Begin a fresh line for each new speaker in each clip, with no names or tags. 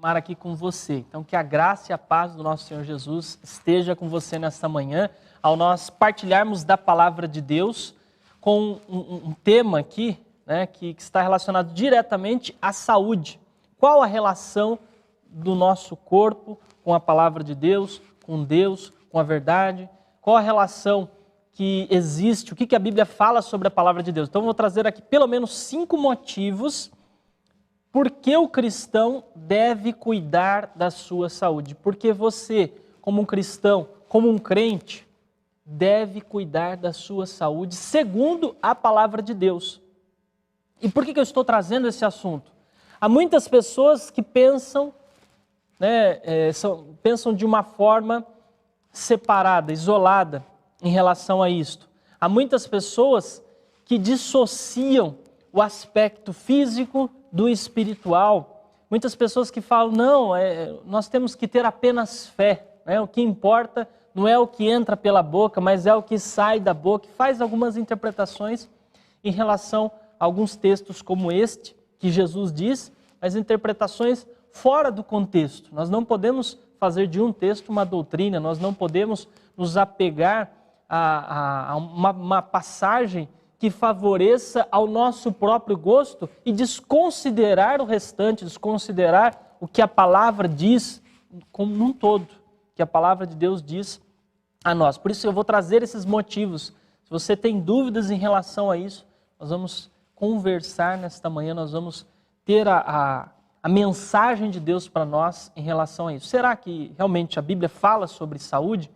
Estar aqui com você. Então, que a graça e a paz do nosso Senhor Jesus esteja com você nesta manhã, ao nós partilharmos da palavra de Deus com um tema aqui, né, que está relacionado diretamente à saúde. Qual a relação do nosso corpo com a palavra de Deus, com a verdade? Qual a relação que existe? O que a Bíblia fala sobre a palavra de Deus? Então, eu vou trazer aqui pelo menos 5 motivos por que o cristão deve cuidar da sua saúde. Porque você, como um cristão, como um crente, deve cuidar da sua saúde segundo a palavra de Deus. E por que eu estou trazendo esse assunto? Há muitas pessoas que pensam, pensam de uma forma separada, isolada em relação a isto. Há muitas pessoas que dissociam o aspecto físico do espiritual. Muitas pessoas que falam, nós temos que ter apenas fé. O que importa não é o que entra pela boca, mas é o que sai da boca. E faz algumas interpretações em relação a alguns textos como este, que Jesus diz, mas interpretações fora do contexto. Nós não podemos fazer de um texto uma doutrina, nós não podemos nos apegar a uma passagem que favoreça ao nosso próprio gosto e desconsiderar o restante, desconsiderar o que a palavra diz como um todo, que a palavra de Deus diz a nós. Por isso eu vou trazer esses motivos. Se você tem dúvidas em relação a isso, nós vamos conversar nesta manhã, nós vamos ter a mensagem de Deus para nós em relação a isso. Será que realmente a Bíblia fala sobre saúde?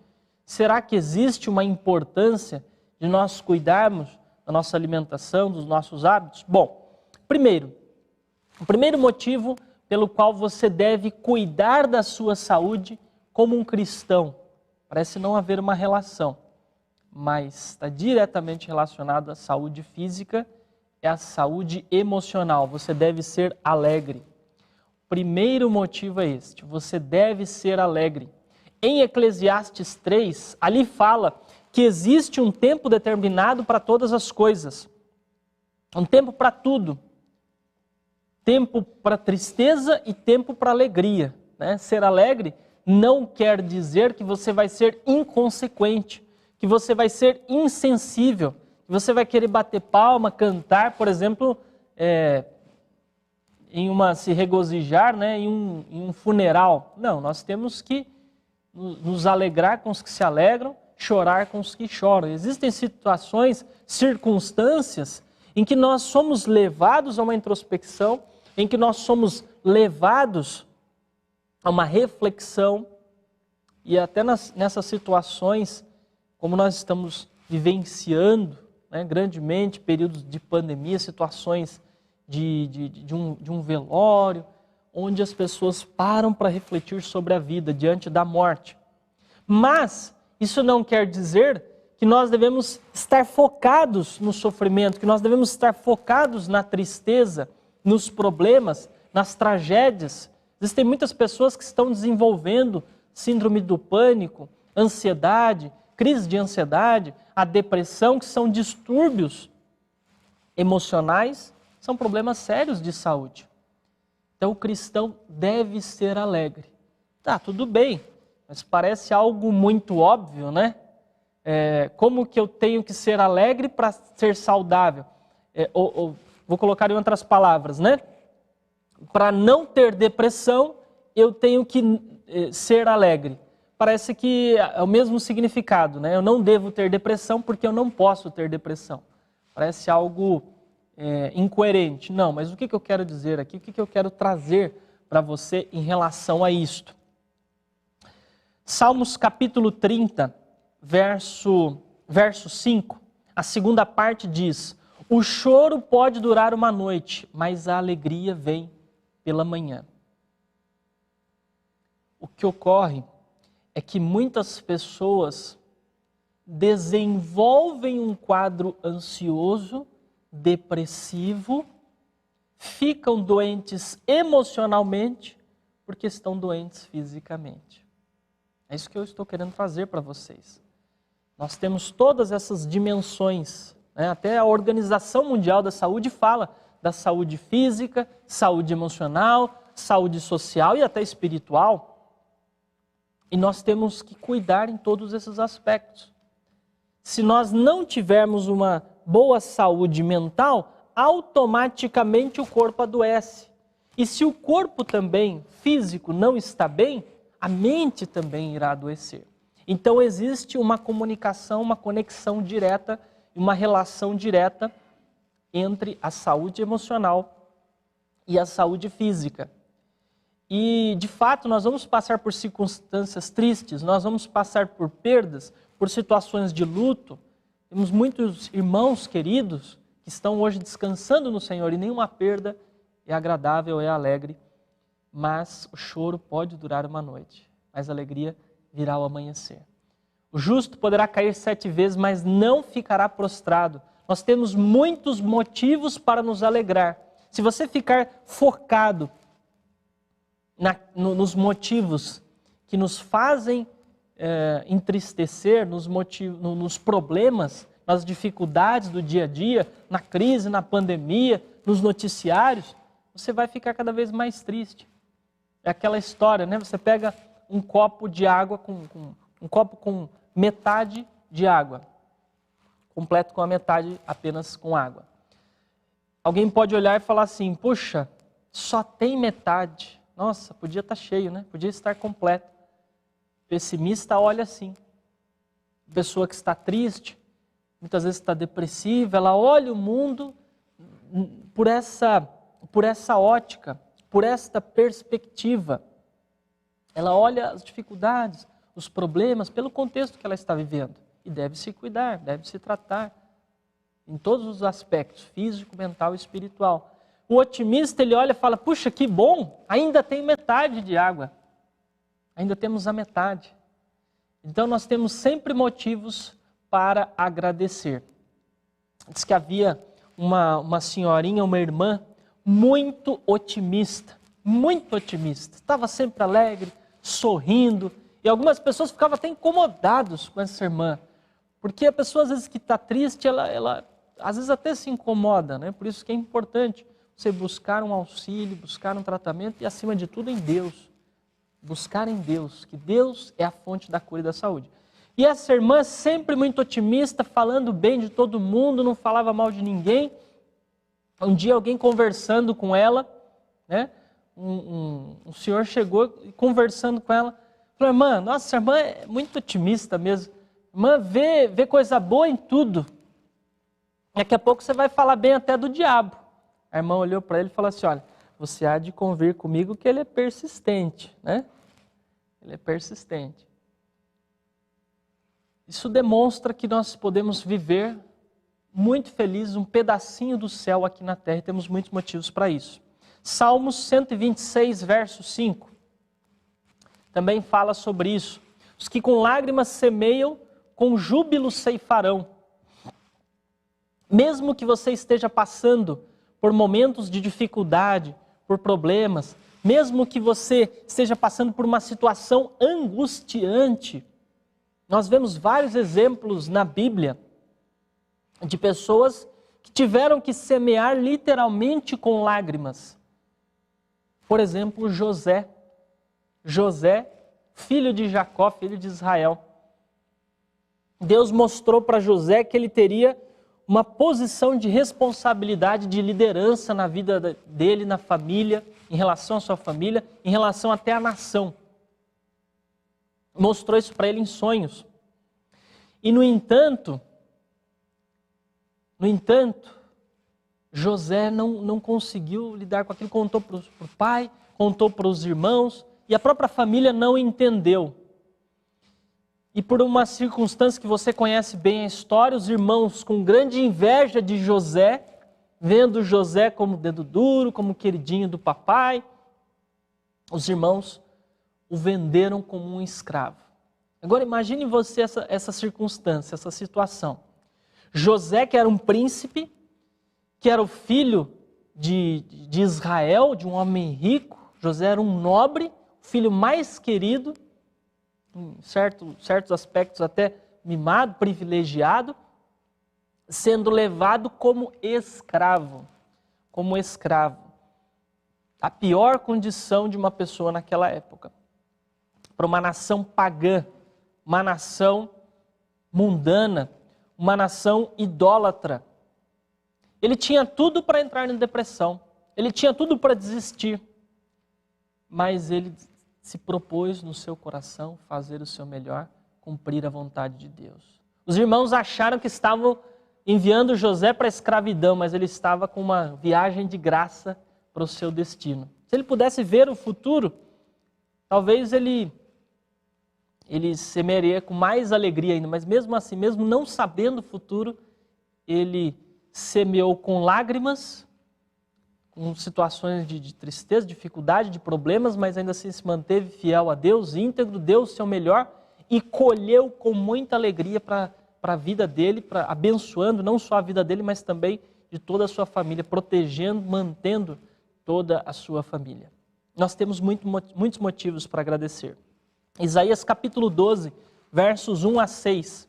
Será que existe uma importância de nós cuidarmos da nossa alimentação, dos nossos hábitos? Bom, o primeiro motivo pelo qual você deve cuidar da sua saúde como um cristão. Parece não haver uma relação, mas está diretamente relacionado à saúde física e à saúde emocional. Você deve ser alegre. O primeiro motivo é este, você deve ser alegre. Em Eclesiastes 3, ali fala que existe um tempo determinado para todas as coisas. Um tempo para tudo. Tempo para tristeza e tempo para alegria. Ser alegre não quer dizer que você vai ser inconsequente, que você vai ser insensível, que você vai querer bater palma, cantar, por exemplo, se regozijar, em um funeral. Não, nós temos que nos alegrar com os que se alegram, chorar com os que choram. Existem situações, circunstâncias em que nós somos levados a uma introspecção, em que nós somos levados a uma reflexão e até nessas situações, como nós estamos vivenciando, grandemente, períodos de pandemia, situações de um velório, onde as pessoas param para refletir sobre a vida diante da morte. Mas isso não quer dizer que nós devemos estar focados no sofrimento, que nós devemos estar focados na tristeza, nos problemas, nas tragédias. Existem muitas pessoas que estão desenvolvendo síndrome do pânico, ansiedade, crise de ansiedade, a depressão, que são distúrbios emocionais, são problemas sérios de saúde. Então o cristão deve ser alegre. Tá, tudo bem. Mas parece algo muito óbvio, né? Como que eu tenho que ser alegre para ser saudável? Vou colocar em outras palavras, né? Para não ter depressão, eu tenho que ser alegre. Parece que é o mesmo significado, né? Eu não devo ter depressão porque eu não posso ter depressão. Parece algo incoerente. Não, mas o que eu quero dizer aqui? O que eu quero trazer para você em relação a isto? Salmos capítulo 30, verso 5, a segunda parte diz: o choro pode durar uma noite, mas a alegria vem pela manhã. O que ocorre é que muitas pessoas desenvolvem um quadro ansioso, depressivo, ficam doentes emocionalmente porque estão doentes fisicamente. É isso que eu estou querendo trazer para vocês. Nós temos todas essas dimensões, até a Organização Mundial da Saúde fala da saúde física, saúde emocional, saúde social e até espiritual, e nós temos que cuidar em todos esses aspectos. Se nós não tivermos uma boa saúde mental, automaticamente o corpo adoece. E se o corpo também, físico, não está bem, a mente também irá adoecer. Então existe uma comunicação, uma conexão direta, uma relação direta entre a saúde emocional e a saúde física. E, de fato, nós vamos passar por circunstâncias tristes, nós vamos passar por perdas, por situações de luto. Temos muitos irmãos queridos que estão hoje descansando no Senhor e nenhuma perda é agradável, é alegre, mas o choro pode durar uma noite, mas a alegria virá ao amanhecer. O justo poderá cair 7 vezes, mas não ficará prostrado. Nós temos muitos motivos para nos alegrar. Se você ficar focado nos motivos que nos fazem entristecer, nos problemas, nas dificuldades do dia a dia, na crise, na pandemia, nos noticiários, você vai ficar cada vez mais triste. É aquela história, né? Você pega um copo de água, um copo com metade de água, completo com a metade apenas com água. Alguém pode olhar e falar assim, puxa, só tem metade. Nossa, podia estar cheio, né? Podia estar completo. Pessimista olha assim. Pessoa que está triste, muitas vezes está depressiva, ela olha o mundo por essa ótica, por esta perspectiva. Ela olha as dificuldades, os problemas, pelo contexto que ela está vivendo. E deve se cuidar, deve se tratar em todos os aspectos, físico, mental e espiritual. O otimista, ele olha e fala, puxa, que bom, ainda tem metade de água. Ainda temos a metade. Então nós temos sempre motivos para agradecer. Diz que havia uma senhorinha, uma irmã, muito otimista. Estava sempre alegre, sorrindo. E algumas pessoas ficavam até incomodadas com essa irmã. Porque a pessoa, às vezes, que está triste, ela às vezes até se incomoda, né? Por isso que é importante você buscar um auxílio, buscar um tratamento e, acima de tudo, em Deus. Buscar em Deus, que Deus é a fonte da cura e da saúde. E essa irmã, sempre muito otimista, falando bem de todo mundo, não falava mal de ninguém. Um dia, alguém conversando com ela, né? Um senhor chegou conversando com ela, falou, irmã, nossa, essa irmã é muito otimista mesmo. Irmã, vê coisa boa em tudo. Daqui a pouco você vai falar bem até do diabo. A irmã olhou para ele e falou assim, olha, você há de convir comigo que ele é persistente, né? Ele é persistente. Isso demonstra que nós podemos viver muito felizes, um pedacinho do céu aqui na terra, e temos muitos motivos para isso. Salmos 126, verso 5, também fala sobre isso. Os que com lágrimas semeiam, com júbilo ceifarão. Mesmo que você esteja passando por momentos de dificuldade, por problemas, mesmo que você esteja passando por uma situação angustiante, nós vemos vários exemplos na Bíblia de pessoas que tiveram que semear literalmente com lágrimas. Por exemplo, José, filho de Jacó, filho de Israel. Deus mostrou para José que ele teria uma posição de responsabilidade, de liderança na vida dele, na família, em relação à sua família, em relação até à nação. Mostrou isso para ele em sonhos. E no entanto, José não conseguiu lidar com aquilo, contou para o pai, contou para os irmãos, e a própria família não entendeu. E por uma circunstância que você conhece bem a história, os irmãos com grande inveja de José, vendo José como dedo duro, como queridinho do papai, os irmãos o venderam como um escravo. Agora imagine você essa circunstância, essa situação. José, que era um príncipe, que era o filho de Israel, de um homem rico, José era um nobre, o filho mais querido, em certos aspectos até mimado, privilegiado, sendo levado como escravo. a pior condição de uma pessoa naquela época. Para uma nação pagã, uma nação mundana, uma nação idólatra. Ele tinha tudo para entrar em depressão, ele tinha tudo para desistir, mas ele se propôs no seu coração fazer o seu melhor, cumprir a vontade de Deus. Os irmãos acharam que estavam enviando José para a escravidão, mas ele estava com uma viagem de graça para o seu destino. Se ele pudesse ver o futuro, talvez ele semearia com mais alegria ainda, mas mesmo assim, mesmo não sabendo o futuro, ele semeou com lágrimas, com situações de tristeza, dificuldade, de problemas, mas ainda assim se manteve fiel a Deus, íntegro, deu o seu melhor e colheu com muita alegria para a vida dele, abençoando não só a vida dele, mas também de toda a sua família, protegendo, mantendo toda a sua família. Nós temos muitos motivos para agradecer. Isaías capítulo 12, versos 1 a 6,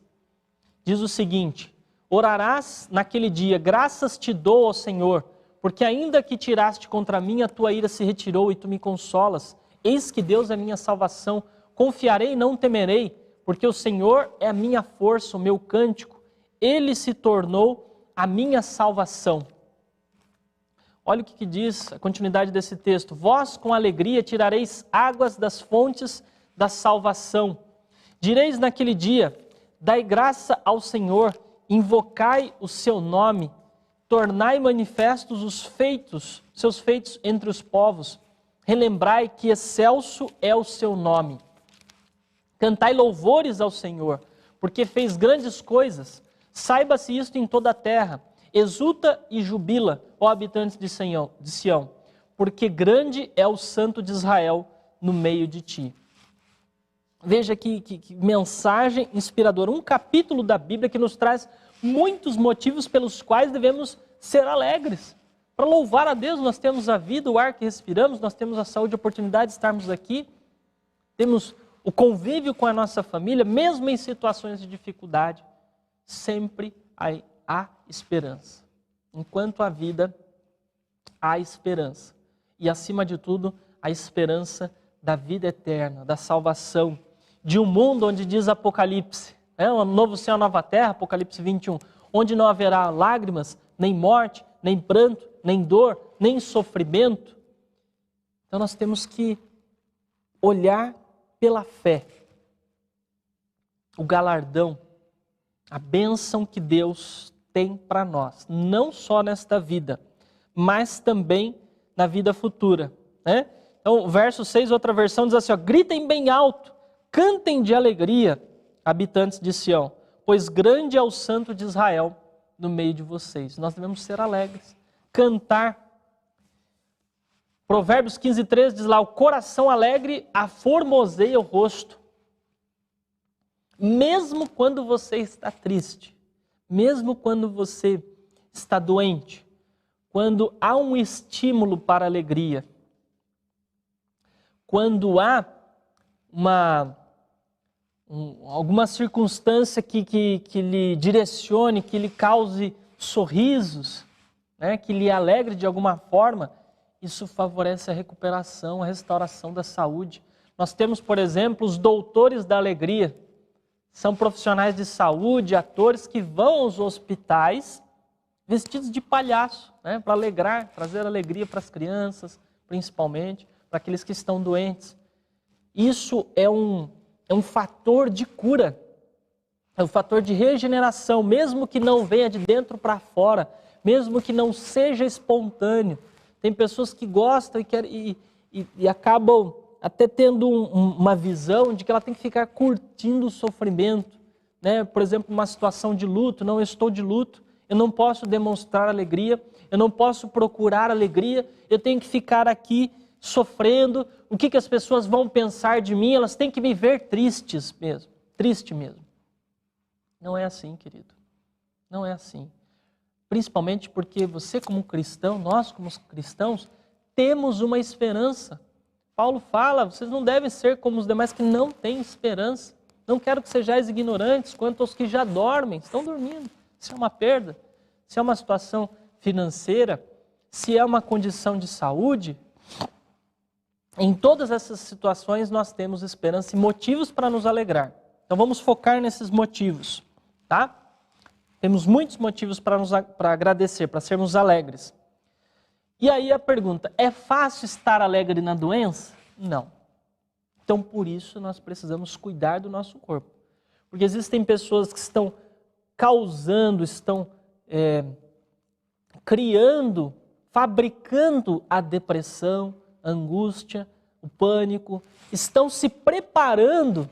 diz o seguinte: orarás naquele dia, graças te dou ao Senhor, porque ainda que tiraste contra mim, a tua ira se retirou e tu me consolas. Eis que Deus é minha salvação, confiarei e não temerei, porque o Senhor é a minha força, o meu cântico, Ele se tornou a minha salvação. Olha o que diz a continuidade desse texto: vós com alegria tirareis águas das fontes da salvação. Direis naquele dia, dai graça ao Senhor, invocai o seu nome, tornai manifestos seus feitos entre os povos, relembrai que excelso é o seu nome. Cantai louvores ao Senhor, porque fez grandes coisas. Saiba-se isto em toda a terra. Exulta e jubila, ó habitantes de Sião, porque grande é o Santo de Israel no meio de ti. Veja que mensagem inspiradora. Um capítulo da Bíblia que nos traz muitos motivos pelos quais devemos ser alegres. Para louvar a Deus, nós temos a vida, o ar que respiramos, nós temos a saúde, a oportunidade de estarmos aqui, temos o convívio com a nossa família, mesmo em situações de dificuldade, sempre há esperança. Enquanto há vida, há esperança. E acima de tudo, a esperança da vida eterna, da salvação, de um mundo onde diz Apocalipse, um novo céu, nova terra, Apocalipse 21, onde não haverá lágrimas, nem morte, nem pranto, nem dor, nem sofrimento. Então nós temos que olhar pela fé o galardão, a bênção que Deus tem para nós, não só nesta vida, mas também na vida futura. Então, o verso 6, outra versão, diz assim: gritem bem alto, cantem de alegria, habitantes de Sião, pois grande é o Santo de Israel no meio de vocês. Nós devemos ser alegres, cantar. Provérbios 15:3 diz lá: o coração alegre aformoseia o rosto. Mesmo quando você está triste, mesmo quando você está doente, quando há um estímulo para a alegria, quando há alguma circunstância que lhe direcione, que lhe cause sorrisos, que lhe alegre de alguma forma, isso favorece a recuperação, a restauração da saúde. Nós temos, por exemplo, os doutores da alegria. São profissionais de saúde, atores que vão aos hospitais vestidos de palhaço, para alegrar, trazer alegria para as crianças, principalmente, para aqueles que estão doentes. Isso é um fator de cura, é um fator de regeneração, mesmo que não venha de dentro para fora, mesmo que não seja espontâneo. Tem pessoas que gostam e acabam até tendo uma visão de que ela tem que ficar curtindo o sofrimento. Por exemplo, uma situação de luto: não, eu estou de luto, eu não posso demonstrar alegria, eu não posso procurar alegria, eu tenho que ficar aqui sofrendo. O que as pessoas vão pensar de mim? Elas têm que me ver triste mesmo. Não é assim, querido. Não é assim. Principalmente porque você como cristão, nós como cristãos, temos uma esperança. Paulo fala: vocês não devem ser como os demais que não têm esperança. Não quero que sejais ignorantes quanto aos que já dormem, estão dormindo. Se é uma perda, se é uma situação financeira, se é uma condição de saúde, Em todas essas situações nós temos esperança e motivos para nos alegrar. Então vamos focar nesses motivos, tá? Temos muitos motivos para agradecer, para sermos alegres. E aí a pergunta, é fácil estar alegre na doença? Não. Então por isso nós precisamos cuidar do nosso corpo. Porque existem pessoas que estão causando, estão criando, fabricando a depressão, a angústia, o pânico, estão se preparando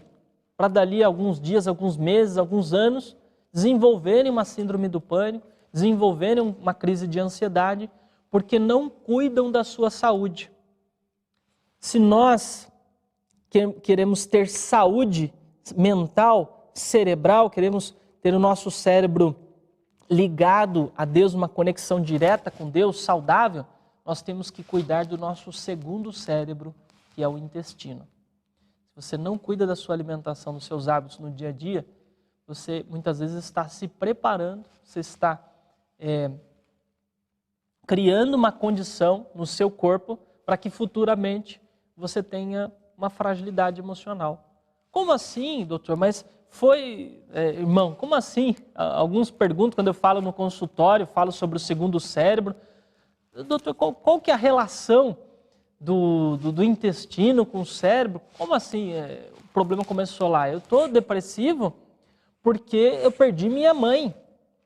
para dali a alguns dias, alguns meses, alguns anos, desenvolverem uma síndrome do pânico, desenvolverem uma crise de ansiedade, porque não cuidam da sua saúde. Se nós queremos ter saúde mental, cerebral, queremos ter o nosso cérebro ligado a Deus, uma conexão direta com Deus, saudável, nós temos que cuidar do nosso segundo cérebro, que é o intestino. Se você não cuida da sua alimentação, dos seus hábitos no dia a dia, você muitas vezes está se preparando, você está criando uma condição no seu corpo para que futuramente você tenha uma fragilidade emocional. Como assim, doutor? Mas irmão, como assim? Alguns perguntam quando eu falo no consultório, falo sobre o segundo cérebro. Doutor, qual que é a relação do intestino com o cérebro? Como assim o problema começou lá? Eu estou depressivo porque eu perdi minha mãe,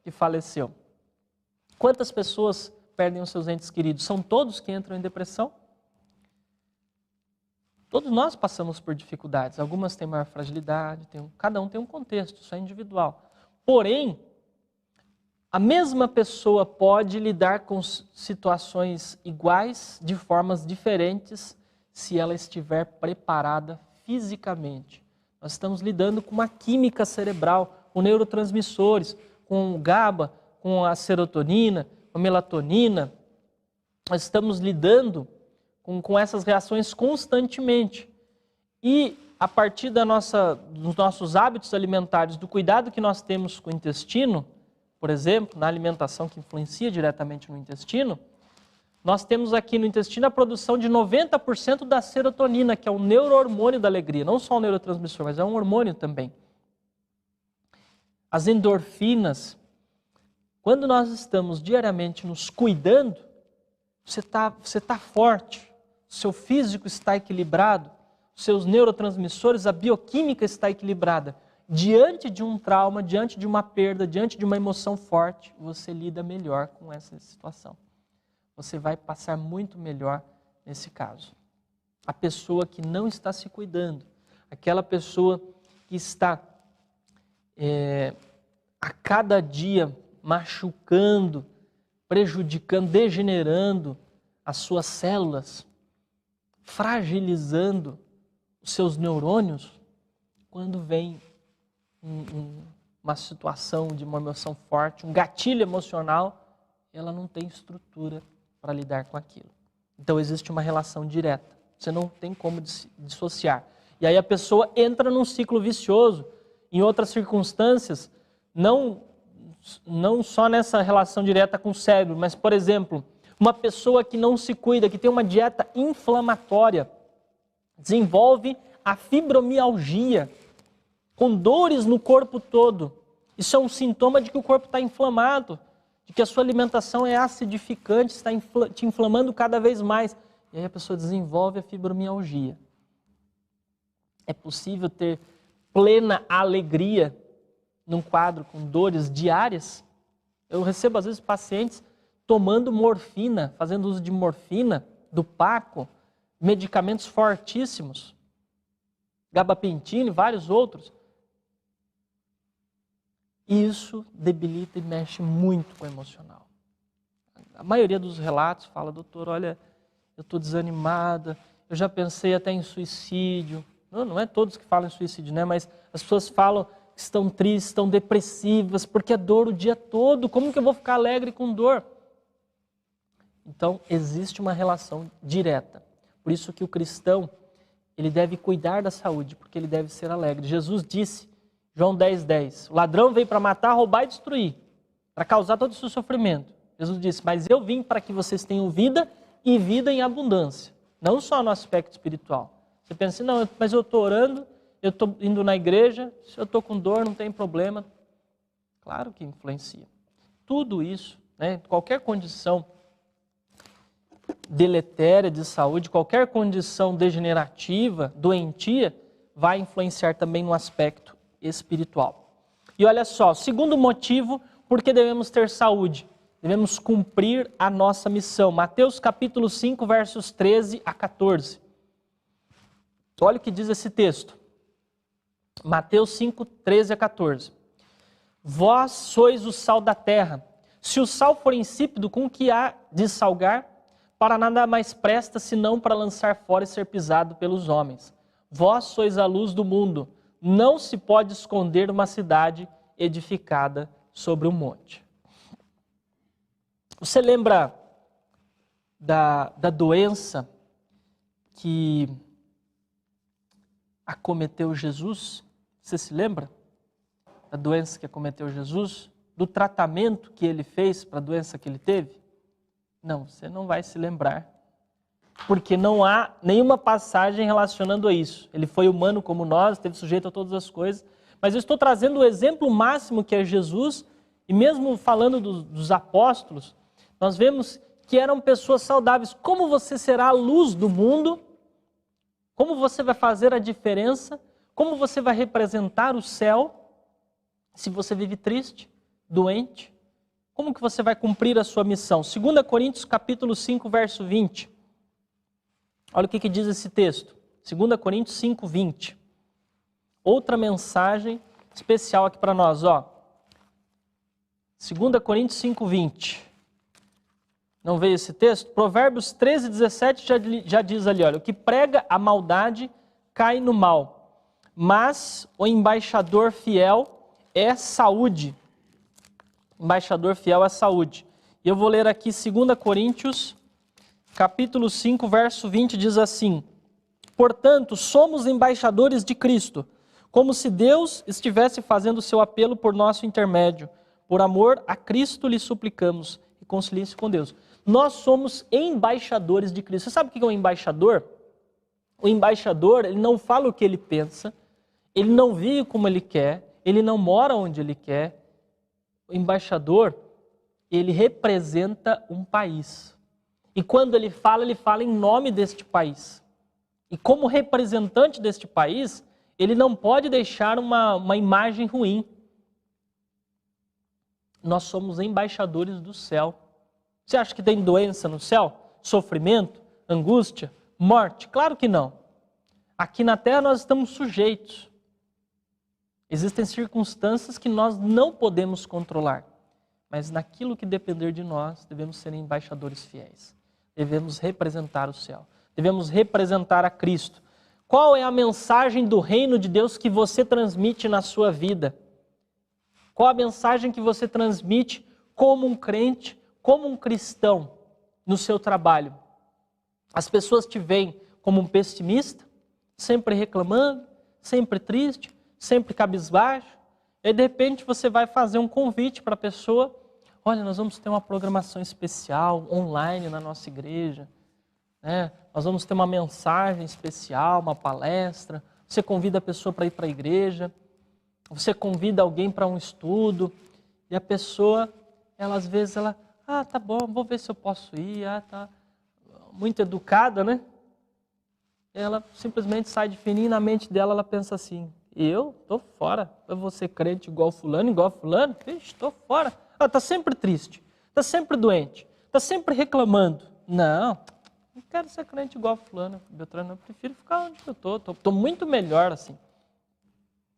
que faleceu. Quantas pessoas perdem os seus entes queridos? São todos que entram em depressão? Todos nós passamos por dificuldades. Algumas têm maior fragilidade, cada um tem um contexto, isso é individual. Porém, a mesma pessoa pode lidar com situações iguais de formas diferentes se ela estiver preparada fisicamente. Nós estamos lidando com uma química cerebral, com neurotransmissores, com o GABA, com a serotonina, com a melatonina. Nós estamos lidando com essas reações constantemente. E a partir dos nossos hábitos alimentares, do cuidado que nós temos com o intestino, por exemplo, na alimentação que influencia diretamente no intestino, nós temos aqui no intestino a produção de 90% da serotonina, que é o neurohormônio da alegria. Não só um neurotransmissor, mas é um hormônio também. As endorfinas. Quando nós estamos diariamente nos cuidando, você tá forte, seu físico está equilibrado, seus neurotransmissores, a bioquímica está equilibrada. Diante de um trauma, diante de uma perda, diante de uma emoção forte, você lida melhor com essa situação. Você vai passar muito melhor nesse caso. A pessoa que não está se cuidando, aquela pessoa que está a cada dia machucando, prejudicando, degenerando as suas células, fragilizando os seus neurônios, quando vem uma situação de uma emoção forte, um gatilho emocional, ela não tem estrutura para lidar com aquilo. Então existe uma relação direta, você não tem como dissociar. E aí a pessoa entra num ciclo vicioso, em outras circunstâncias, não só nessa relação direta com o cérebro, mas, por exemplo, uma pessoa que não se cuida, que tem uma dieta inflamatória, desenvolve a fibromialgia, com dores no corpo todo. Isso é um sintoma de que o corpo está inflamado, de que a sua alimentação é acidificante, está te inflamando cada vez mais. E aí a pessoa desenvolve a fibromialgia. É possível ter plena alegria num quadro com dores diárias? Eu recebo às vezes pacientes tomando morfina, fazendo uso de morfina, do Paco, medicamentos fortíssimos, gabapentina e vários outros. E isso debilita e mexe muito com o emocional. A maioria dos relatos fala, doutor, olha, eu estou desanimada, eu já pensei até em suicídio. Não é todos que falam em suicídio, né? Mas as pessoas falam que estão tristes, estão depressivas, porque é dor o dia todo. Como que eu vou ficar alegre com dor? Então, existe uma relação direta. Por isso que o cristão, ele deve cuidar da saúde, porque ele deve ser alegre. Jesus disse, João 10:10, o ladrão veio para matar, roubar e destruir, para causar todo esse sofrimento. Jesus disse, mas eu vim para que vocês tenham vida e vida em abundância. não só no aspecto espiritual. Você pensa assim, não, mas eu estou orando, eu estou indo na igreja, se eu estou com dor, não tem problema. Claro que influencia. Tudo isso, né, qualquer condição deletéria de saúde, qualquer condição degenerativa, doentia, vai influenciar também no aspecto espiritual. E olha só, segundo motivo, por que devemos ter saúde? Devemos cumprir a nossa missão. Mateus capítulo 5, versos 13 a 14. Olha o que diz esse texto. Mateus 5, 13 a 14. Vós sois o sal da terra. Se o sal for insípido, com o que há de salgar? Para nada mais presta, senão para lançar fora e ser pisado pelos homens. Vós sois a luz do mundo. Não se pode esconder uma cidade edificada sobre um monte. Você lembra da doença que acometeu Jesus? Você se lembra da doença que acometeu Jesus? Do tratamento que ele fez para a doença que ele teve? Não, você não vai se lembrar. Porque não há nenhuma passagem relacionando a isso. Ele foi humano como nós, esteve sujeito a todas as coisas. Mas eu estou trazendo o exemplo máximo que é Jesus, e mesmo falando dos apóstolos, nós vemos que eram pessoas saudáveis. Como você será a luz do mundo? Como você vai fazer a diferença? Como você vai representar o céu se você vive triste, doente? Como que você vai cumprir a sua missão? 2 Coríntios capítulo 5, verso 20. Olha o que diz esse texto. 2 Coríntios 5, 20. Outra mensagem especial aqui para nós. 2 Coríntios 5, 20. Não veio esse texto? Provérbios 13, 17 já diz ali, olha, o que prega a maldade cai no mal, mas o embaixador fiel é saúde. Embaixador fiel é saúde. E eu vou ler aqui 2 Coríntios, capítulo 5, verso 20, diz assim: portanto, somos embaixadores de Cristo, como se Deus estivesse fazendo o seu apelo por nosso intermédio. Por amor a Cristo lhe suplicamos, reconcilie-se com Deus. Nós somos embaixadores de Cristo. Você sabe o que é um embaixador? O embaixador, ele não fala o que ele pensa, ele não vive como ele quer, ele não mora onde ele quer. O embaixador, ele representa um país. E quando ele fala em nome deste país. E como representante deste país, ele não pode deixar uma imagem ruim. Nós somos embaixadores do céu. Você acha que tem doença no céu? Sofrimento? Angústia? Morte? Claro que não. Aqui na terra nós estamos sujeitos. Existem circunstâncias que nós não podemos controlar. Mas naquilo que depender de nós, devemos ser embaixadores fiéis. Devemos representar o céu. Devemos representar a Cristo. Qual é a mensagem do reino de Deus que você transmite na sua vida? Qual a mensagem que você transmite como um crente, como um cristão no seu trabalho? As pessoas te veem como um pessimista, sempre reclamando, sempre triste, sempre cabisbaixo. E de repente você vai fazer um convite para a pessoa: olha, nós vamos ter uma programação especial online na nossa igreja, né? Nós vamos ter uma mensagem especial, uma palestra. Você convida a pessoa para ir para a igreja, você convida alguém para um estudo, e a pessoa, às vezes, tá bom, vou ver se eu posso ir, tá muito educada, né? Ela simplesmente sai de fininho, e na mente dela ela pensa assim: eu tô fora, eu vou ser crente igual fulano, vixe, tô fora. Ela tá sempre triste, tá sempre doente, tá sempre reclamando. Não quero ser crente igual fulano, Beltrano, eu prefiro ficar onde eu tô muito melhor assim.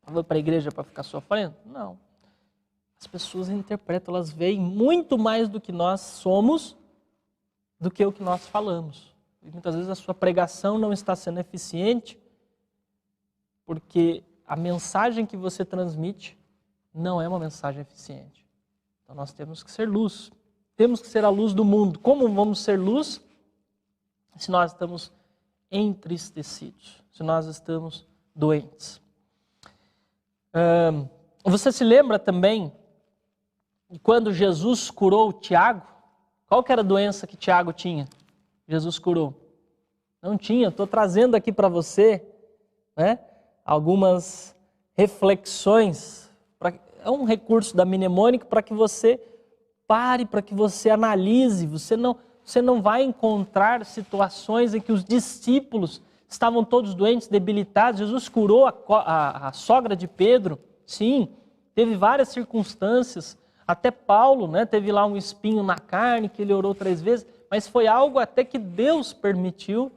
Eu vou para a igreja para ficar sofrendo? Não. As pessoas interpretam, elas veem muito mais do que nós somos, do que o que nós falamos. E muitas vezes a sua pregação não está sendo eficiente, porque a mensagem que você transmite não é uma mensagem eficiente. Então nós temos que ser luz. Temos que ser a luz do mundo. Como vamos ser luz se nós estamos entristecidos, se nós estamos doentes? Você se lembra também de quando Jesus curou Tiago? Qual que era a doença que Tiago tinha? Jesus curou. Não tinha. Estou trazendo aqui para você, né, algumas reflexões. É um recurso da mnemônica para que você pare, para que você analise. Você não vai encontrar situações em que os discípulos estavam todos doentes, debilitados. Jesus curou a sogra de Pedro, sim. Teve várias circunstâncias. Até Paulo, né, teve lá um espinho na carne, que ele orou 3 vezes. Mas foi algo até que Deus permitiu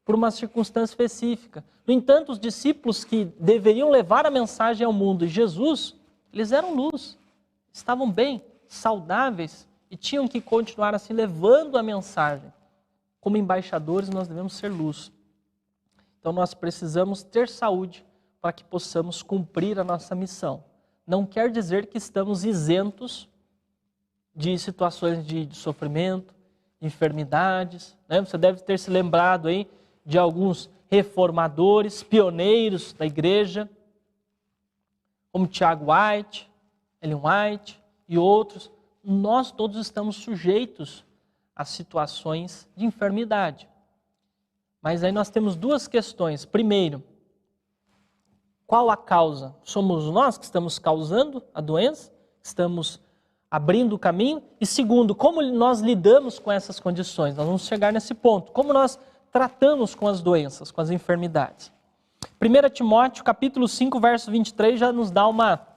por uma circunstância específica. No entanto, os discípulos que deveriam levar a mensagem ao mundo e Jesus, eles eram luz, estavam bem, saudáveis e tinham que continuar assim levando a mensagem. Como embaixadores, nós devemos ser luz. Então, nós precisamos ter saúde para que possamos cumprir a nossa missão. Não quer dizer que estamos isentos de situações de sofrimento, de enfermidades, né? Você deve ter se lembrado aí de alguns reformadores, pioneiros da igreja, como Tiago White, Ellen White e outros. Nós todos estamos sujeitos a situações de enfermidade. Mas aí nós temos 2 questões. Primeiro, qual a causa? Somos nós que estamos causando a doença? Estamos abrindo o caminho? E segundo, como nós lidamos com essas condições? Nós vamos chegar nesse ponto. Como nós tratamos com as doenças, com as enfermidades? 1 Timóteo, capítulo 5, verso 23, já nos dá uma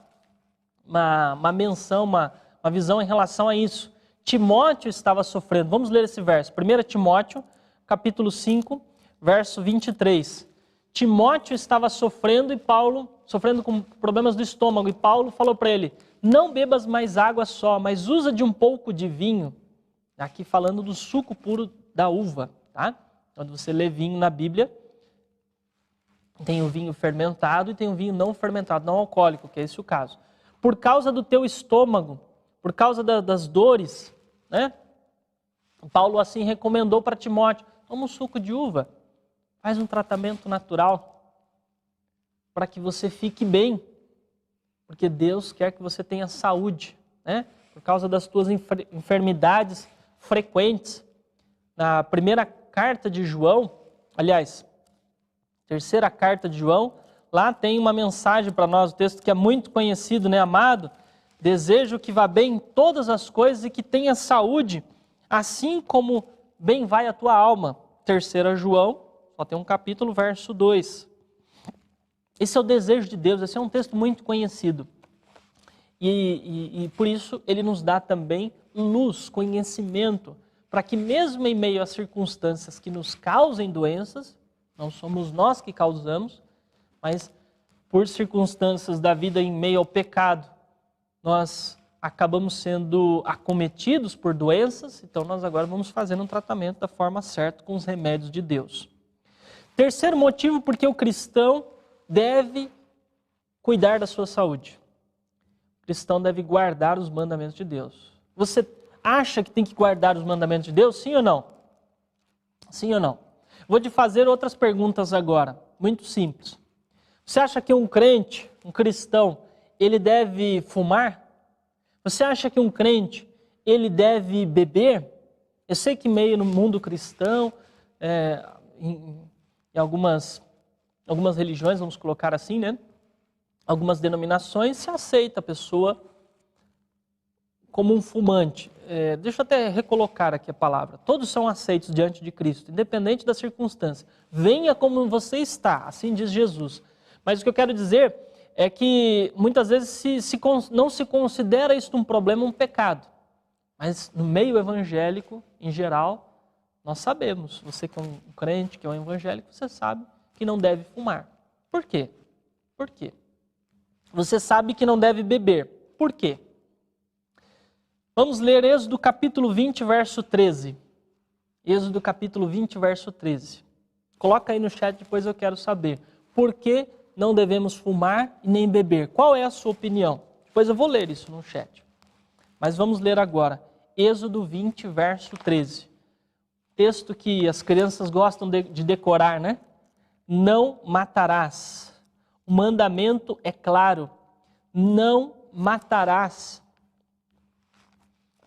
menção, uma visão em relação a isso. Timóteo estava sofrendo. Vamos ler esse verso. 1 Timóteo, capítulo 5, verso 23. Timóteo estava sofrendo com problemas do estômago, e Paulo falou para ele: não bebas mais água só, mas usa de um pouco de vinho. Aqui falando do suco puro da uva, tá? Quando você lê vinho na Bíblia, tem o vinho fermentado e tem o vinho não fermentado, não alcoólico, que é esse o caso. Por causa do teu estômago, por causa das dores, né? Paulo assim recomendou para Timóteo: toma um suco de uva. Faz um tratamento natural para que você fique bem, porque Deus quer que você tenha saúde, né? Por causa das tuas enfermidades frequentes. Na primeira carta de João, aliás, terceira carta de João, lá tem uma mensagem para nós, o texto que é muito conhecido, né? Amado, desejo que vá bem em todas as coisas e que tenha saúde, assim como bem vai a tua alma. Terceira João, só tem um capítulo, verso 2. Esse é o desejo de Deus, esse é um texto muito conhecido. E por isso ele nos dá também luz, conhecimento, para que mesmo em meio a circunstâncias que nos causem doenças, não somos nós que causamos, mas por circunstâncias da vida em meio ao pecado, nós acabamos sendo acometidos por doenças, então nós agora vamos fazendo um tratamento da forma certa com os remédios de Deus. Terceiro motivo porque o cristão deve cuidar da sua saúde. O cristão deve guardar os mandamentos de Deus. Você acha que tem que guardar os mandamentos de Deus? Sim ou não? Sim ou não? Vou te fazer outras perguntas agora, muito simples. Você acha que um crente, um cristão, ele deve fumar? Você acha que um crente, ele deve beber? Eu sei que meio no mundo cristão, em algumas religiões, vamos colocar assim, né? Algumas denominações, se aceita a pessoa como um fumante. Deixa eu até recolocar aqui a palavra. Todos são aceitos diante de Cristo, independente da circunstância. Venha como você está, assim diz Jesus. Mas o que eu quero dizer é que muitas vezes não se considera isso um problema, um pecado. Mas no meio evangélico, em geral, nós sabemos. Você que é um crente, que é um evangélico, você sabe que não deve fumar. Por quê? Por quê? Você sabe que não deve beber. Por quê? Vamos ler Êxodo capítulo 20, verso 13. Êxodo capítulo 20, verso 13. Coloca aí no chat, depois eu quero saber. Por que não devemos fumar e nem beber? Qual é a sua opinião? Depois eu vou ler isso no chat. Mas vamos ler agora. Êxodo 20, verso 13. Texto que as crianças gostam de decorar, né? Não matarás. O mandamento é claro. Não matarás.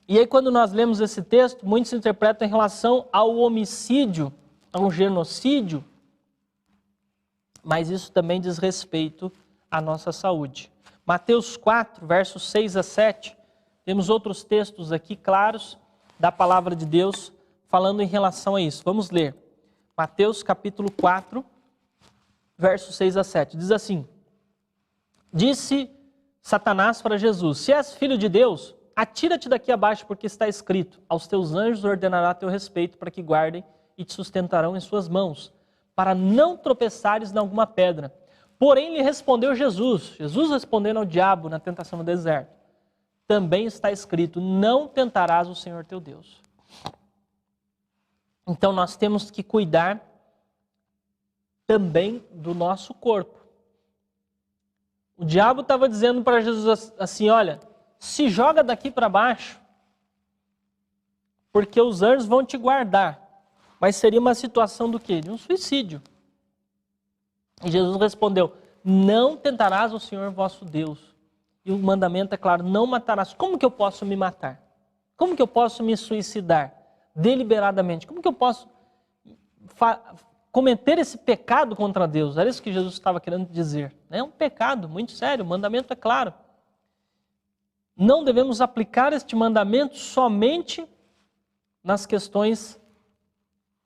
E aí quando nós lemos esse texto, muitos interpretam em relação ao homicídio a um genocídio, mas isso também diz respeito à nossa saúde. Mateus 4, versos 6 a 7, temos outros textos aqui claros da palavra de Deus falando em relação a isso. Vamos ler. Mateus capítulo 4, versos 6 a 7. Diz assim: Disse Satanás para Jesus: Se és filho de Deus, atira-te daqui abaixo, porque está escrito: Aos teus anjos ordenará teu respeito para que guardem e te sustentarão em suas mãos, para não tropeçares em alguma pedra. Porém lhe respondeu Jesus respondendo ao diabo na tentação no deserto: Também está escrito: Não tentarás o Senhor teu Deus. Então nós temos que cuidar também do nosso corpo. O diabo estava dizendo para Jesus assim: olha, se joga daqui para baixo, porque os anjos vão te guardar. Mas seria uma situação do quê? De um suicídio. E Jesus respondeu: Não tentarás o Senhor vosso Deus. E o mandamento é claro: não matarás. Como que eu posso me matar? Como que eu posso me suicidar deliberadamente? Como que eu posso cometer esse pecado contra Deus? Era isso que Jesus estava querendo dizer. É um pecado muito sério, o mandamento é claro. Não devemos aplicar este mandamento somente nas questões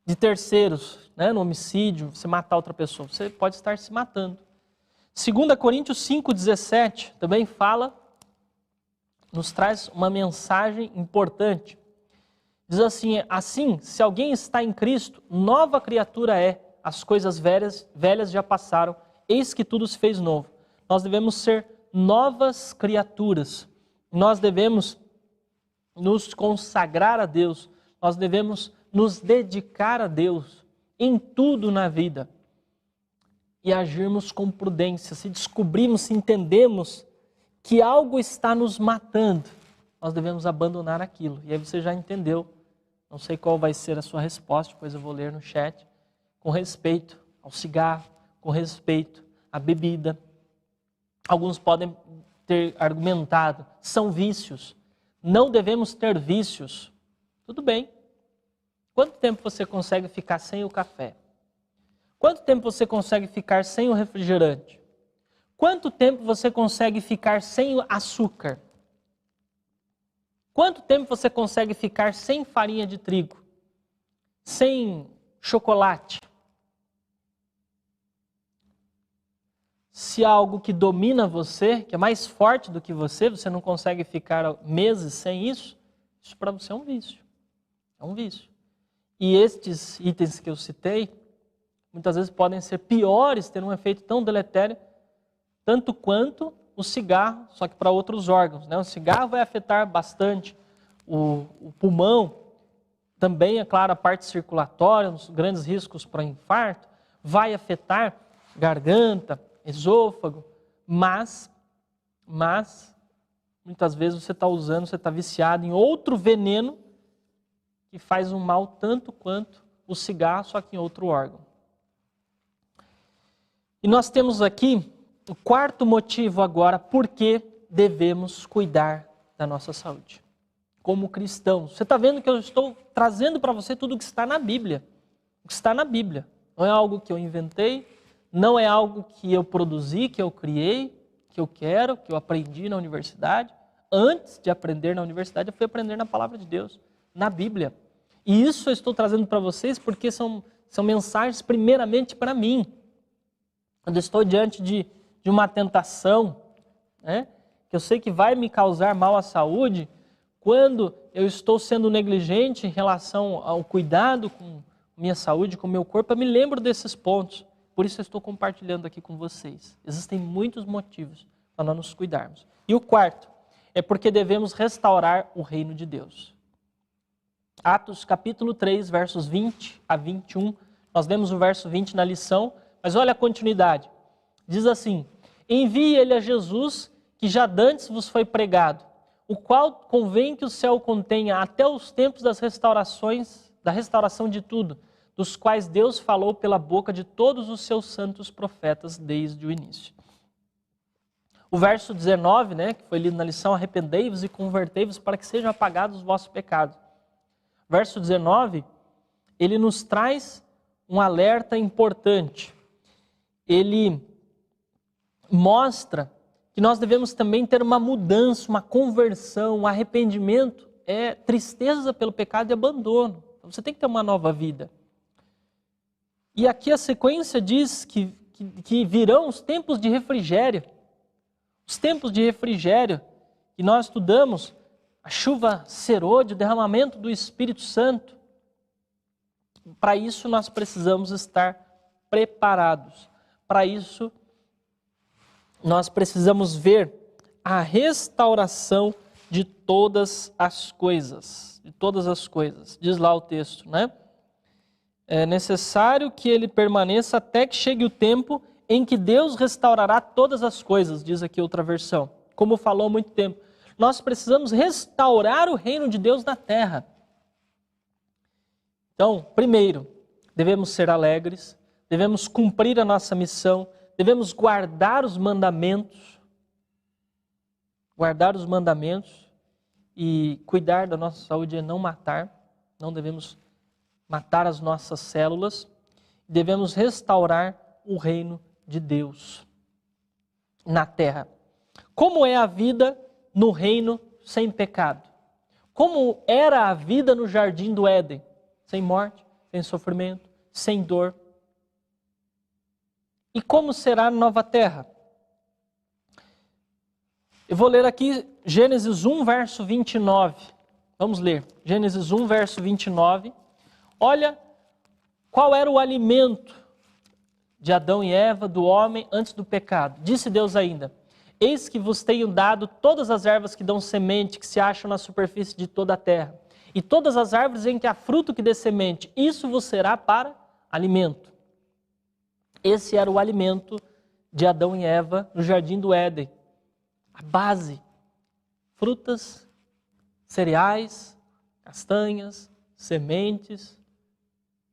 de terceiros, né? No homicídio, você matar outra pessoa. Você pode estar se matando. 2 Coríntios 5,17 também fala, nos traz uma mensagem importante. Diz assim: Assim, se alguém está em Cristo, nova criatura é. As coisas velhas já passaram, eis que tudo se fez novo. Nós devemos ser novas criaturas. Nós devemos nos consagrar a Deus. Nós devemos nos dedicar a Deus em tudo na vida. E agirmos com prudência. Se descobrimos, se entendemos que algo está nos matando, nós devemos abandonar aquilo. E aí você já entendeu. Não sei qual vai ser a sua resposta, depois eu vou ler no chat. Com respeito ao cigarro, com respeito à bebida. Alguns podem ter argumentado: são vícios. Não devemos ter vícios. Tudo bem. Quanto tempo você consegue ficar sem o café? Quanto tempo você consegue ficar sem o refrigerante? Quanto tempo você consegue ficar sem o açúcar? Quanto tempo você consegue ficar sem farinha de trigo? Sem chocolate? Se há algo que domina você, que é mais forte do que você não consegue ficar meses sem isso, isso para você é um vício. É um vício. E estes itens que eu citei, muitas vezes podem ser piores, ter um efeito tão deletério, tanto quanto o cigarro, só que para outros órgãos, né? O cigarro vai afetar bastante o pulmão, também, é claro, a parte circulatória, os grandes riscos para infarto, vai afetar garganta, esôfago, mas muitas vezes você está usando, você está viciado em outro veneno que faz um mal tanto quanto o cigarro, só que em outro órgão. E nós temos aqui o quarto motivo agora, por que devemos cuidar da nossa saúde. Como cristãos. Você está vendo que eu estou trazendo para você tudo o que está na Bíblia. O que está na Bíblia. Não é algo que eu inventei, não é algo que eu produzi, que eu criei, que eu quero, que eu aprendi na universidade. Antes de aprender na universidade, eu fui aprender na Palavra de Deus, na Bíblia. E isso eu estou trazendo para vocês porque são mensagens primeiramente para mim. Quando eu estou diante de uma tentação, né, que eu sei que vai me causar mal à saúde, quando eu estou sendo negligente em relação ao cuidado com minha saúde, com o meu corpo, eu me lembro desses pontos. Por isso eu estou compartilhando aqui com vocês. Existem muitos motivos para nós nos cuidarmos. E o quarto é porque devemos restaurar o reino de Deus. Atos capítulo 3, versos 20 a 21. Nós vemos o verso 20 na lição, mas olha a continuidade. Diz assim: Envie ele a Jesus, que já dantes vos foi pregado, o qual convém que o céu contenha até os tempos da restauração de tudo, dos quais Deus falou pela boca de todos os seus santos profetas desde o início. O verso 19, né, que foi lido na lição: Arrependei-vos e convertei-vos para que sejam apagados os vossos pecados. Verso 19, ele nos traz um alerta importante. Ele mostra que nós devemos também ter uma mudança, uma conversão, um arrependimento, tristeza pelo pecado e abandono. Então, você tem que ter uma nova vida. E aqui a sequência diz que virão os tempos de refrigério. Os tempos de refrigério que nós estudamos, a chuva serôdia, o derramamento do Espírito Santo. Para isso nós precisamos estar preparados. Para isso nós precisamos ver a restauração de todas as coisas. De todas as coisas. Diz lá o texto, né? É necessário que ele permaneça até que chegue o tempo em que Deus restaurará todas as coisas, diz aqui outra versão. Como falou há muito tempo. Nós precisamos restaurar o reino de Deus na terra. Então, primeiro, devemos ser alegres, devemos cumprir a nossa missão, devemos guardar os mandamentos, e cuidar da nossa saúde é não matar, não devemos matar as nossas células, devemos restaurar o reino de Deus na terra. Como é a vida no reino sem pecado? Como era a vida no jardim do Éden? Sem morte, sem sofrimento, sem dor. E como será a nova terra? Eu vou ler aqui Gênesis 1, verso 29. Vamos ler. Gênesis 1, verso 29. Olha qual era o alimento de Adão e Eva, do homem, antes do pecado. Disse Deus ainda: eis que vos tenho dado todas as ervas que dão semente, que se acham na superfície de toda a terra, e todas as árvores em que há fruto que dê semente, isso vos será para alimento. Esse era o alimento de Adão e Eva no jardim do Éden. A base: frutas, cereais, castanhas, sementes,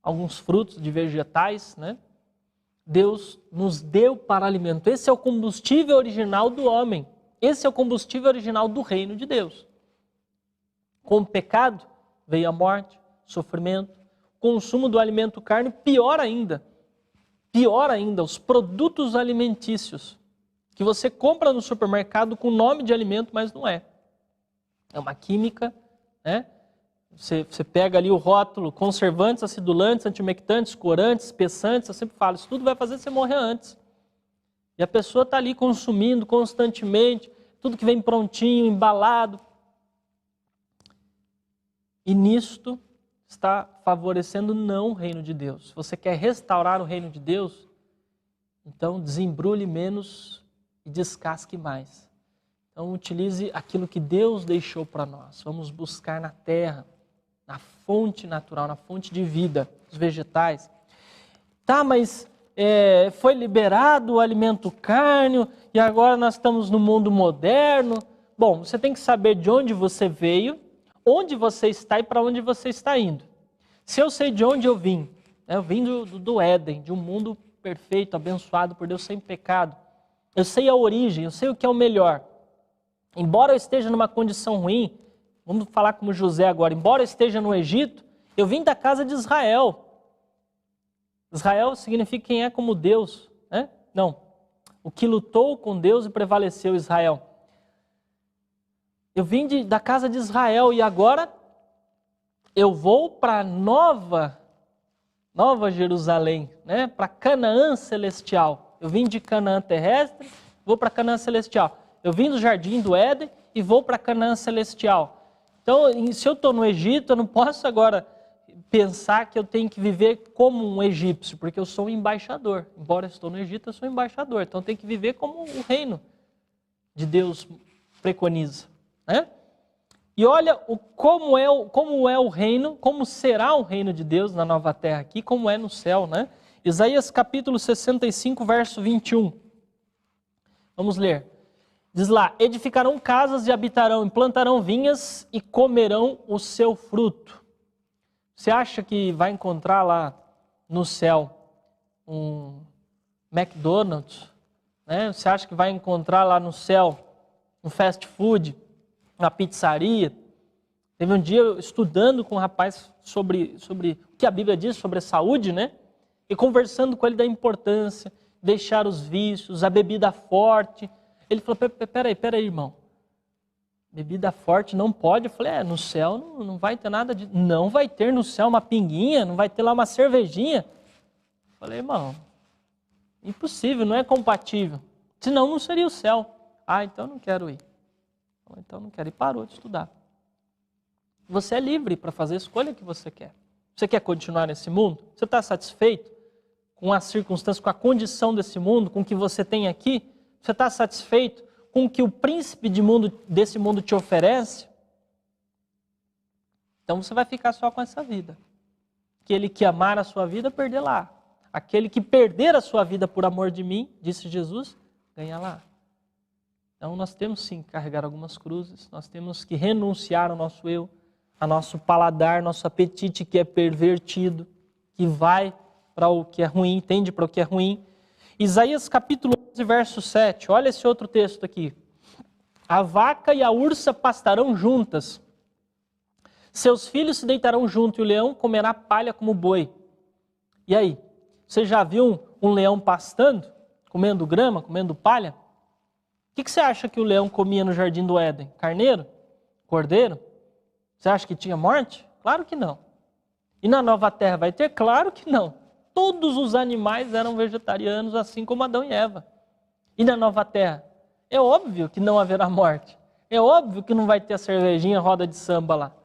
alguns frutos de vegetais, né? Deus nos deu para alimento. Esse é o combustível original do homem. Esse é o combustível original do reino de Deus. Com o pecado veio a morte, sofrimento, consumo do alimento carne, pior ainda, os produtos alimentícios que você compra no supermercado com nome de alimento, mas não é. É uma química, né? Você pega ali o rótulo, conservantes, acidulantes, antimectantes, corantes, espessantes, eu sempre falo, isso tudo vai fazer você morrer antes. E a pessoa está ali consumindo constantemente, tudo que vem prontinho, embalado. E nisto está favorecendo não o reino de Deus. Se você quer restaurar o reino de Deus, então desembrulhe menos e descasque mais. Então utilize aquilo que Deus deixou para nós. Vamos buscar na terra, na fonte natural, na fonte de vida, os vegetais. Tá, mas foi liberado o alimento carne e agora nós estamos no mundo moderno. Bom, você tem que saber de onde você veio, onde você está e para onde você está indo. Se eu sei de onde eu vim, né, eu vim do Éden, de um mundo perfeito, abençoado por Deus, sem pecado. Eu sei a origem, eu sei o que é o melhor. Embora eu esteja numa condição ruim, vamos falar como José agora, embora eu esteja no Egito, eu vim da casa de Israel. Israel significa quem é como Deus, né? Não, o que lutou com Deus e prevaleceu, Israel. Eu vim da casa de Israel e agora eu vou para Nova Jerusalém, né? Para Canaã celestial. Eu vim de Canaã terrestre, vou para Canaã celestial. Eu vim do jardim do Éden e vou para Canaã celestial. Então, se eu estou no Egito, eu não posso agora pensar que eu tenho que viver como um egípcio, porque eu sou um embaixador. Embora eu estou no Egito, eu sou um embaixador. Então, eu tenho que viver como o reino de Deus preconiza, né? E olha como é o reino, como será o reino de Deus na nova terra aqui, como é no céu, né? Isaías capítulo 65, verso 21. Vamos ler. Diz lá: edificarão casas e habitarão, implantarão vinhas e comerão o seu fruto. Você acha que vai encontrar lá no céu um McDonald's, né? Você acha que vai encontrar lá no céu um fast food, uma pizzaria? Teve um dia eu estudando com um rapaz sobre o que a Bíblia diz sobre a saúde, né? e conversando com ele da importância, deixar os vícios, a bebida forte. Ele falou, peraí, irmão, bebida forte não pode. Eu falei, no céu não vai ter nada de... Não vai ter no céu uma pinguinha, não vai ter lá uma cervejinha. Eu falei, irmão, impossível, não é compatível. Senão não seria o céu. Então não quero ir. Então não quero ir. Parou de estudar. Você é livre para fazer a escolha que você quer. Você quer continuar nesse mundo? Você está satisfeito com as circunstâncias, com a condição desse mundo, com o que você tem aqui? Você está satisfeito com o que o príncipe desse mundo te oferece? Então você vai ficar só com essa vida. Aquele que amar a sua vida, perder lá. Aquele que perder a sua vida por amor de mim, disse Jesus, ganha lá. Então nós temos sim que carregar algumas cruzes, nós temos que renunciar ao nosso eu, a nosso paladar, nosso apetite que é pervertido, que vai para o que é ruim, tende para o que é ruim. Isaías capítulo 11, verso 7, olha esse outro texto aqui. A vaca e a ursa pastarão juntas, seus filhos se deitarão junto e o leão comerá palha como boi. E aí, você já viu um leão pastando, comendo grama, comendo palha? O que você acha que o leão comia no jardim do Éden? Carneiro? Cordeiro? Você acha que tinha morte? Claro que não. E na nova terra vai ter? Claro que não. Todos os animais eram vegetarianos, assim como Adão e Eva. E na nova terra? É óbvio que não haverá morte. É óbvio que não vai ter a cervejinha, roda de samba lá.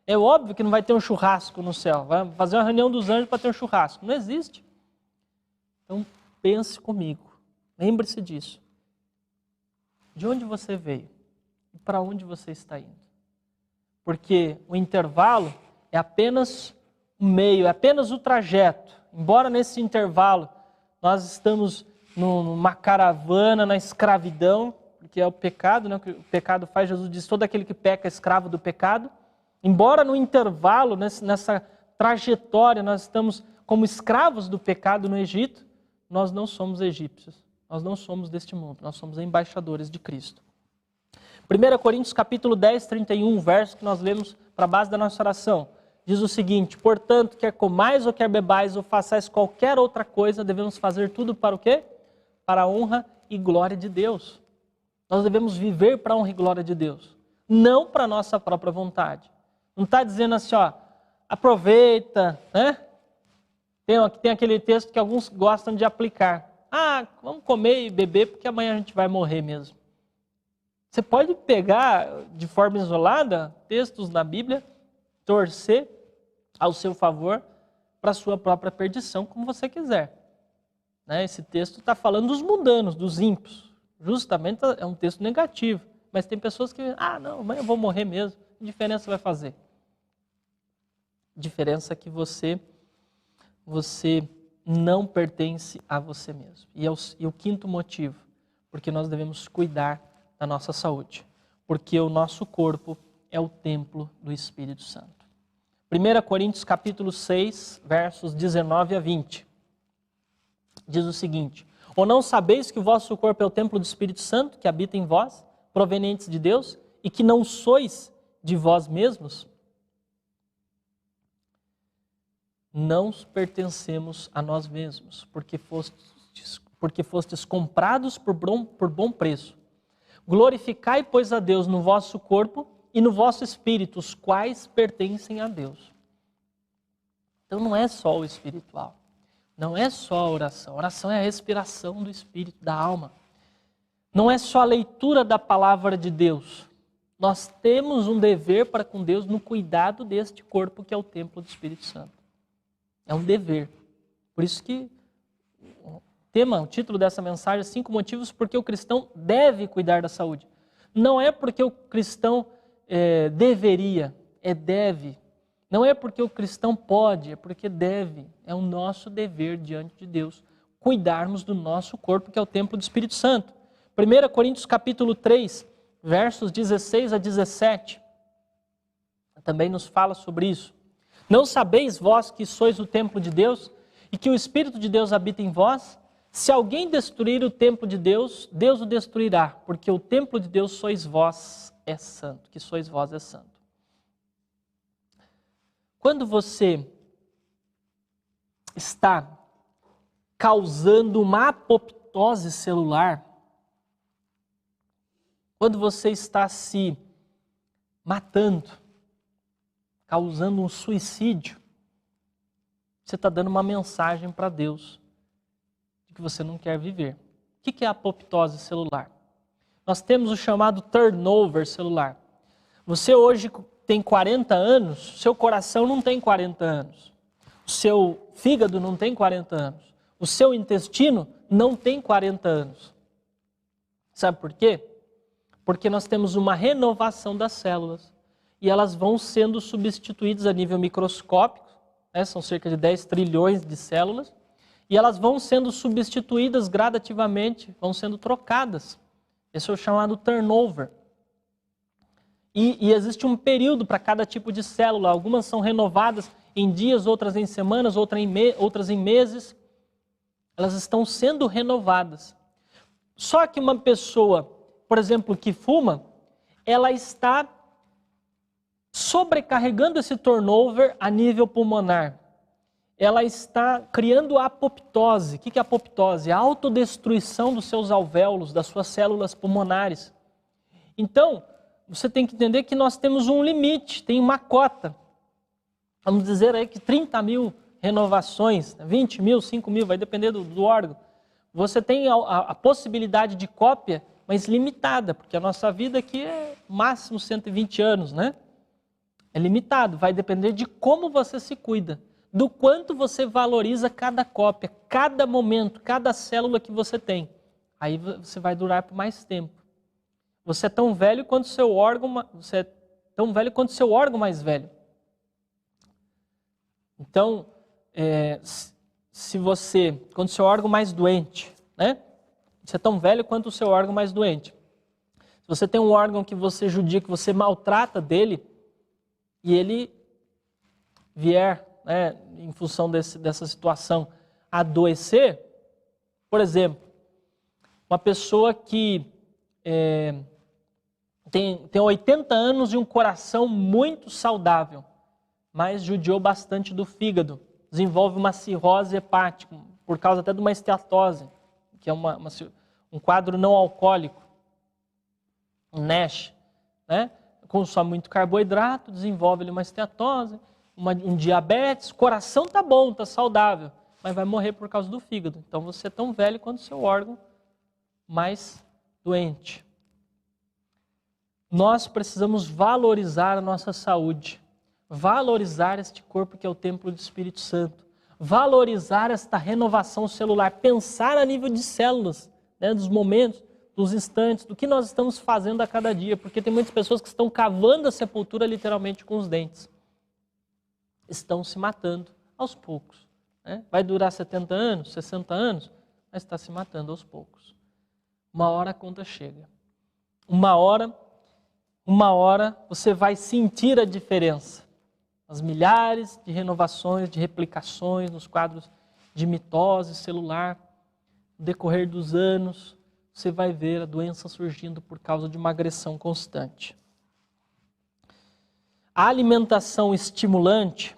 É óbvio que não vai ter um churrasco no céu. Vai fazer uma reunião dos anjos para ter um churrasco. Não existe. Então pense comigo. Lembre-se disso. De onde você veio e para onde você está indo. Porque o intervalo é apenas o meio, é apenas o trajeto. Embora nesse intervalo nós estamos numa caravana, na escravidão, porque é o pecado, né? O pecado faz, Jesus diz, todo aquele que peca é escravo do pecado. Embora no intervalo, nessa trajetória, nós estamos como escravos do pecado no Egito, nós não somos egípcios, nós não somos deste mundo, nós somos embaixadores de Cristo. 1 Coríntios capítulo 10, 31, verso que nós lemos para a base da nossa oração, diz o seguinte, portanto, quer comais ou quer bebais ou façais qualquer outra coisa, devemos fazer tudo para o quê? Para a honra e glória de Deus. Nós devemos viver para a honra e glória de Deus, não para a nossa própria vontade. Não está dizendo assim, aproveita, né? Tem aquele texto que alguns gostam de aplicar. Vamos comer e beber porque amanhã a gente vai morrer mesmo. Você pode pegar de forma isolada textos na Bíblia, torcer ao seu favor para a sua própria perdição, como você quiser. Né? Esse texto está falando dos mundanos, dos ímpios. Justamente é um texto negativo. Mas tem pessoas que, não, amanhã eu vou morrer mesmo. Que diferença vai fazer? Diferença que você não pertence a você mesmo. E o quinto motivo, porque nós devemos cuidar da nossa saúde. Porque o nosso corpo é o templo do Espírito Santo. 1 Coríntios capítulo 6, versos 19 a 20. Diz o seguinte, ou não sabeis que o vosso corpo é o templo do Espírito Santo, que habita em vós, provenientes de Deus, e que não sois de vós mesmos? Não pertencemos a nós mesmos, porque fostes comprados por bom preço. Glorificai, pois, a Deus no vosso corpo e no vosso espírito, os quais pertencem a Deus. Então não é só o espiritual, não é só a oração. A oração é a respiração do espírito, da alma. Não é só a leitura da palavra de Deus. Nós temos um dever para com Deus no cuidado deste corpo que é o templo do Espírito Santo. É um dever. Por isso que o título dessa mensagem, 5 motivos porque o cristão deve cuidar da saúde. Não é porque o cristão deveria, é deve. Não é porque o cristão pode, é porque deve. É o nosso dever diante de Deus cuidarmos do nosso corpo, que é o templo do Espírito Santo. 1 Coríntios capítulo 3, versos 16 a 17, também nos fala sobre isso. Não sabeis vós que sois o templo de Deus e que o Espírito de Deus habita em vós? Se alguém destruir o templo de Deus, Deus o destruirá, porque o templo de Deus sois vós, é santo, que sois vós é santo. Quando você está causando uma apoptose celular, quando você está se matando, causando um suicídio, você está dando uma mensagem para Deus de que você não quer viver. O que é a apoptose celular? Nós temos o chamado turnover celular. Você hoje tem 40 anos, seu coração não tem 40 anos. O seu fígado não tem 40 anos. O seu intestino não tem 40 anos. Sabe por quê? Porque nós temos uma renovação das células e elas vão sendo substituídas a nível microscópico, né? São cerca de 10 trilhões de células, e elas vão sendo substituídas gradativamente, vão sendo trocadas. Esse é o chamado turnover. E existe um período para cada tipo de célula. Algumas são renovadas em dias, outras em semanas, outras em meses. Elas estão sendo renovadas. Só que uma pessoa, por exemplo, que fuma, ela está sobrecarregando esse turnover a nível pulmonar. Ela está criando a apoptose. O que é a apoptose? A autodestruição dos seus alvéolos, das suas células pulmonares. Então, você tem que entender que nós temos um limite, tem uma cota. Vamos dizer aí que 30 mil renovações, 20 mil, 5 mil, vai depender do órgão. Você tem a possibilidade de cópia, mas limitada, porque a nossa vida aqui é máximo 120 anos, né? É limitado, vai depender de como você se cuida, do quanto você valoriza cada cópia, cada momento, cada célula que você tem. Aí você vai durar por mais tempo. Você é tão velho quanto seu órgão, mais velho. Então, quando seu órgão mais doente, né? Você é tão velho quanto o seu órgão mais doente. Se você tem um órgão que você judia, que você maltrata dele, e ele vier, né, em função dessa situação, adoecer, por exemplo, uma pessoa que tem 80 anos e um coração muito saudável, mas judiou bastante do fígado, desenvolve uma cirrose hepática, por causa até de uma esteatose, que é um quadro não alcoólico, um NASH, né? Consome muito carboidrato, desenvolve uma esteatose, um diabetes, o coração tá bom, tá saudável, mas vai morrer por causa do fígado. Então você é tão velho quanto o seu órgão mais doente. Nós precisamos valorizar a nossa saúde, valorizar este corpo que é o templo do Espírito Santo, valorizar esta renovação celular, pensar a nível de células, né, dos momentos, dos instantes, do que nós estamos fazendo a cada dia, porque tem muitas pessoas que estão cavando a sepultura literalmente com os dentes. Estão se matando aos poucos. Né? Vai durar 70 anos, 60 anos, mas está se matando aos poucos. Uma hora a conta chega. Uma hora você vai sentir a diferença. As milhares de renovações, de replicações nos quadros de mitose celular, no decorrer dos anos, você vai ver a doença surgindo por causa de uma agressão constante. A alimentação estimulante,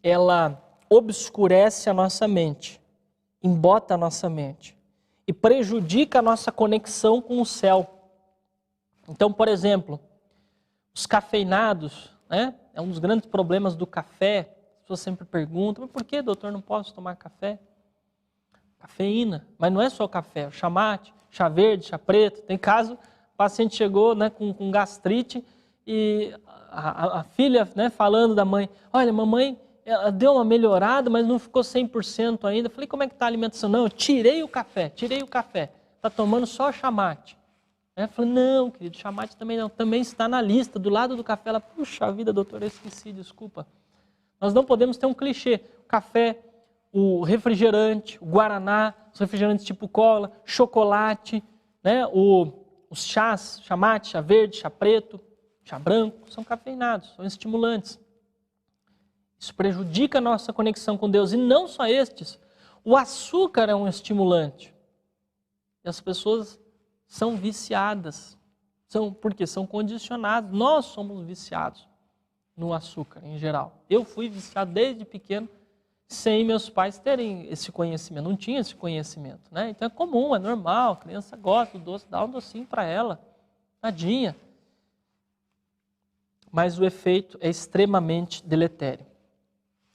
ela obscurece a nossa mente, embota a nossa mente e prejudica a nossa conexão com o céu. Então, por exemplo, os cafeinados, né? É um dos grandes problemas do café. As pessoas sempre perguntam, mas por que, doutor, não posso tomar café? Cafeína, mas não é só o café, o chá mate, chá verde, chá preto. Tem caso, o paciente chegou, né, com gastrite e a filha, né, falando da mãe, olha, mamãe, ela deu uma melhorada, mas não ficou 100% ainda. Falei, como é que está a alimentação? Não, eu tirei o café. Está tomando só chá mate. Falei, não, querido, chá mate também não. Também está na lista, do lado do café. Ela, puxa vida, doutor, eu esqueci, desculpa. Nós não podemos ter um clichê. O café, o refrigerante, o guaraná, os refrigerantes tipo cola, chocolate, né? Os chás, chá mate, chá verde, chá preto, chá branco, são cafeinados, são estimulantes. Isso prejudica a nossa conexão com Deus. E não só estes. O açúcar é um estimulante. E as pessoas são viciadas. Porque são condicionadas. Nós somos viciados no açúcar, em geral. Eu fui viciado desde pequeno. sem meus pais terem esse conhecimento, não tinha esse conhecimento, né? Então é comum, é normal, a criança gosta do doce, dá um docinho para ela, tadinha. Mas o efeito é extremamente deletério.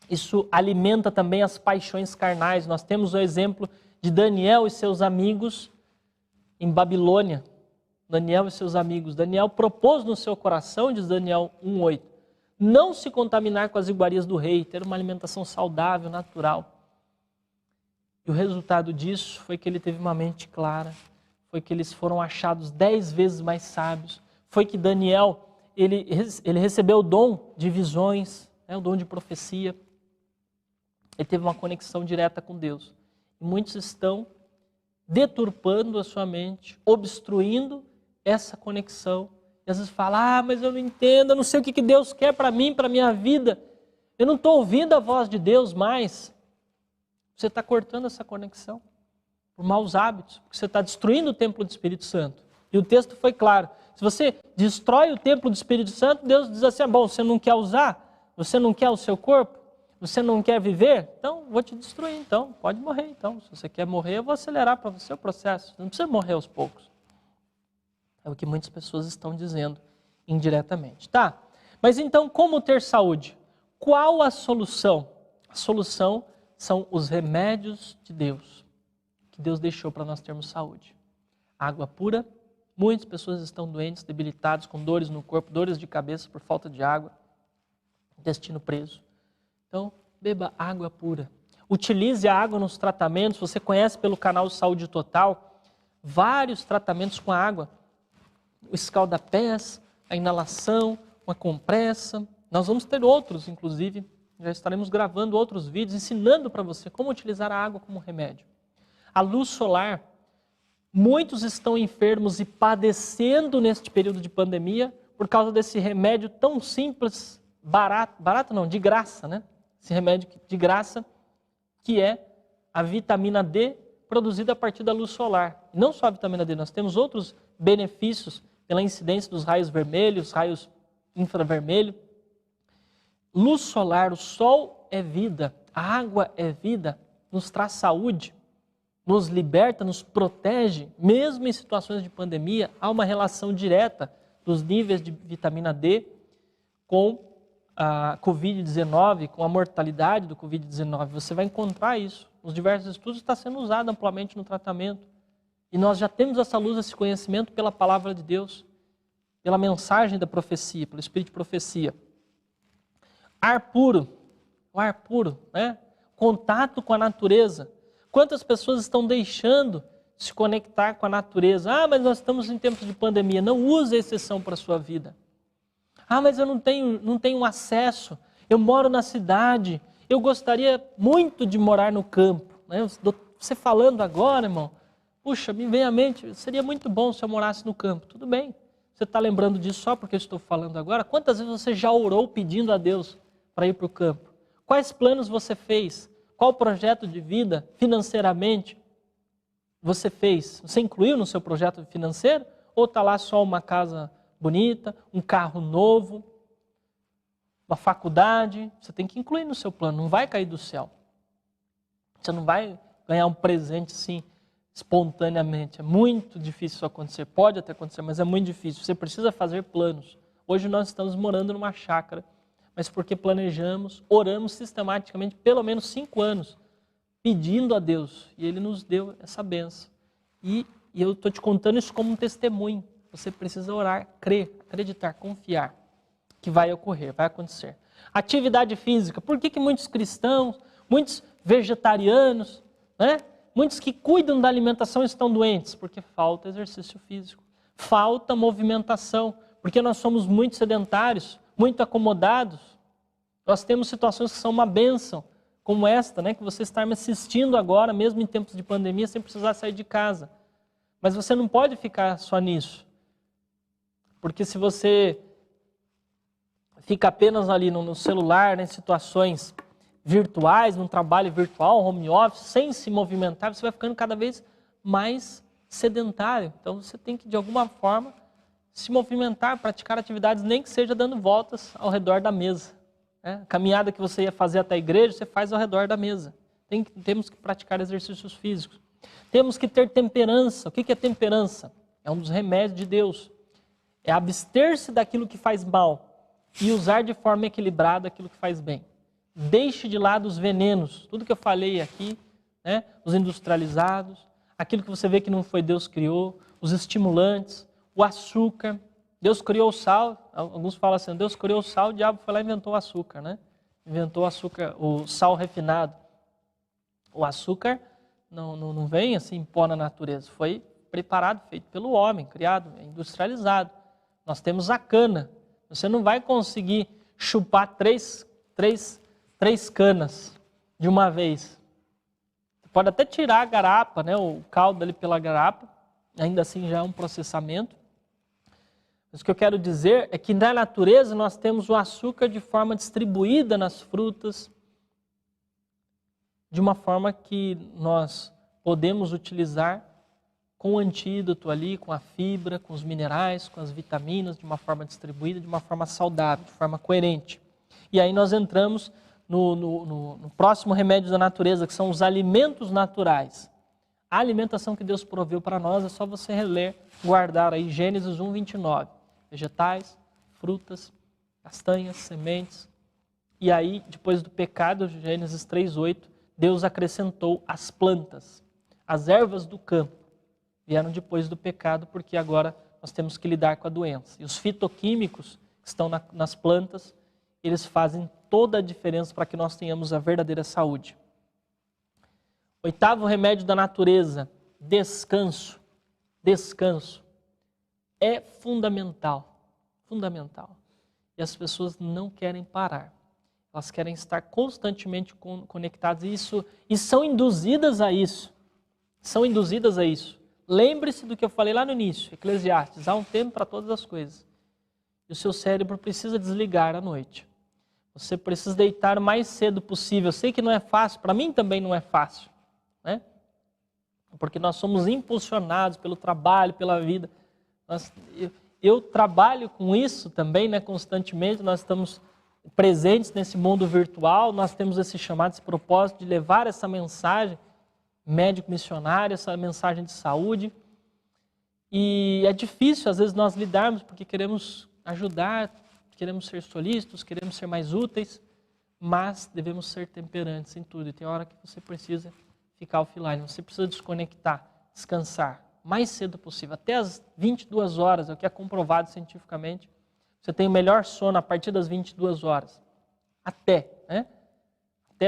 Isso alimenta também as paixões carnais. Nós temos o exemplo de Daniel e seus amigos em Babilônia. Daniel e seus amigos. Daniel propôs no seu coração, diz Daniel 1:8, não se contaminar com as iguarias do rei, ter uma alimentação saudável, natural. E o resultado disso foi que ele teve uma mente clara, foi que eles foram achados 10 vezes mais sábios, foi que Daniel, ele recebeu o dom de visões, né, o dom de profecia. Ele teve uma conexão direta com Deus. E muitos estão deturpando a sua mente, obstruindo essa conexão. E às vezes fala, mas eu não entendo, eu não sei o que Deus quer para mim, para a minha vida. Eu não estou ouvindo a voz de Deus mais. Você está cortando essa conexão por maus hábitos, porque você está destruindo o templo do Espírito Santo. E o texto foi claro. Se você destrói o templo do Espírito Santo, Deus diz assim, bom, você não quer usar? Você não quer o seu corpo? Você não quer viver? Então, vou te destruir, então. Pode morrer, então. Se você quer morrer, eu vou acelerar para você o processo. Você não precisa morrer aos poucos. É o que muitas pessoas estão dizendo indiretamente. Tá, mas então como ter saúde? Qual a solução? A solução são os remédios de Deus, que Deus deixou para nós termos saúde. Água pura, muitas pessoas estão doentes, debilitadas, com dores no corpo, dores de cabeça por falta de água, intestino preso. Então, beba água pura. Utilize a água nos tratamentos. Você conhece pelo canal Saúde Total vários tratamentos com a água. O escalda-pés, a inalação, uma compressa. Nós vamos ter outros, inclusive. Já estaremos gravando outros vídeos ensinando para você como utilizar a água como remédio. A luz solar. Muitos estão enfermos e padecendo neste período de pandemia por causa desse remédio tão simples, barato não, de graça, né? Esse remédio de graça, que é a vitamina D produzida a partir da luz solar. Não só a vitamina D, nós temos outros benefícios pela incidência dos raios vermelhos, raios infravermelhos. Luz solar, o sol é vida, a água é vida, nos traz saúde, nos liberta, nos protege, mesmo em situações de pandemia. Há uma relação direta dos níveis de vitamina D com a Covid-19, com a mortalidade do Covid-19. Você vai encontrar isso. Nos diversos estudos está sendo usado amplamente no tratamento. E nós já temos essa luz, esse conhecimento pela palavra de Deus, pela mensagem da profecia, pelo espírito de profecia. Ar puro, o ar puro, né? Contato com a natureza. Quantas pessoas estão deixando de se conectar com a natureza? Mas nós estamos em tempos de pandemia. Não use a exceção para a sua vida. Mas eu não tenho acesso, eu moro na cidade, eu gostaria muito de morar no campo. Né? Você falando agora, irmão, puxa, me vem à mente, seria muito bom se eu morasse no campo. Tudo bem, você está lembrando disso só porque eu estou falando agora? Quantas vezes você já orou pedindo a Deus para ir para o campo? Quais planos você fez? Qual projeto de vida, financeiramente, você fez? Você incluiu no seu projeto financeiro? Ou está lá só uma casa bonita, um carro novo, uma faculdade? Você tem que incluir no seu plano, não vai cair do céu. Você não vai ganhar um presente assim, espontaneamente. É muito difícil isso acontecer. Pode até acontecer, mas é muito difícil. Você precisa fazer planos. Hoje nós estamos morando numa chácara, mas porque planejamos, oramos sistematicamente pelo menos 5 anos, pedindo a Deus. E Ele nos deu essa bênção. E eu estou te contando isso como um testemunho. Você precisa orar, crer, acreditar, confiar que vai ocorrer, vai acontecer. Atividade física. Por que muitos cristãos, muitos vegetarianos, né? Muitos que cuidam da alimentação estão doentes? Porque falta exercício físico, falta movimentação, porque nós somos muito sedentários, muito acomodados. Nós temos situações que são uma bênção, como esta, né? Que você está me assistindo agora, mesmo em tempos de pandemia, sem precisar sair de casa. Mas você não pode ficar só nisso. Porque se você fica apenas ali no celular, em situações virtuais, num trabalho virtual, home office, sem se movimentar, você vai ficando cada vez mais sedentário. Então você tem que, de alguma forma, se movimentar, praticar atividades, nem que seja dando voltas ao redor da mesa. né? A caminhada que você ia fazer até a igreja, você faz ao redor da mesa. Temos que praticar exercícios físicos. Temos que ter temperança. O que é temperança? É um dos remédios de Deus. É abster-se daquilo que faz mal e usar de forma equilibrada aquilo que faz bem. Deixe de lado os venenos, tudo que eu falei aqui, né? Os industrializados, aquilo que você vê que não foi Deus que criou, os estimulantes, o açúcar. Deus criou o sal, alguns falam assim, Deus criou o sal, o diabo foi lá e inventou o açúcar, né? Inventou o açúcar, o sal refinado. O açúcar não vem assim em pó na natureza, foi preparado, feito pelo homem, criado, industrializado. Nós temos a cana. Você não vai conseguir chupar três canas de uma vez. Você pode até tirar a garapa, né, o caldo ali pela garapa, ainda assim já é um processamento. Mas o que eu quero dizer é que na natureza nós temos o açúcar de forma distribuída nas frutas, de uma forma que nós podemos utilizar com o antídoto ali, com a fibra, com os minerais, com as vitaminas, de uma forma distribuída, de uma forma saudável, de forma coerente. E aí nós entramos no próximo remédio da natureza, que são os alimentos naturais. A alimentação que Deus proveu para nós é só você reler, guardar aí Gênesis 1:29. Vegetais, frutas, castanhas, sementes. E aí, depois do pecado, Gênesis 3:8, Deus acrescentou as plantas, as ervas do campo. Vieram depois do pecado, porque agora nós temos que lidar com a doença. E os fitoquímicos que estão nas plantas, eles fazem toda a diferença para que nós tenhamos a verdadeira saúde. Oitavo remédio da natureza, descanso. Descanso é fundamental, fundamental. E as pessoas não querem parar. Elas querem estar constantemente conectadas e são induzidas a isso. São induzidas a isso. Lembre-se do que eu falei lá no início, Eclesiastes, há um tempo para todas as coisas. E o seu cérebro precisa desligar à noite. Você precisa deitar o mais cedo possível. Eu sei que não é fácil, para mim também não é fácil, né? Porque nós somos impulsionados pelo trabalho, pela vida. Eu trabalho com isso também, né, constantemente, nós estamos presentes nesse mundo virtual, nós temos esse chamado, esse propósito de levar essa mensagem médico missionário, essa mensagem de saúde. E é difícil, às vezes, nós lidarmos, porque queremos ajudar, queremos ser solícitos, queremos ser mais úteis, mas devemos ser temperantes em tudo. E tem hora que você precisa ficar offline, você precisa desconectar, descansar, o mais cedo possível, até as 22 horas, é o que é comprovado cientificamente. Você tem o melhor sono a partir das 22 horas. Até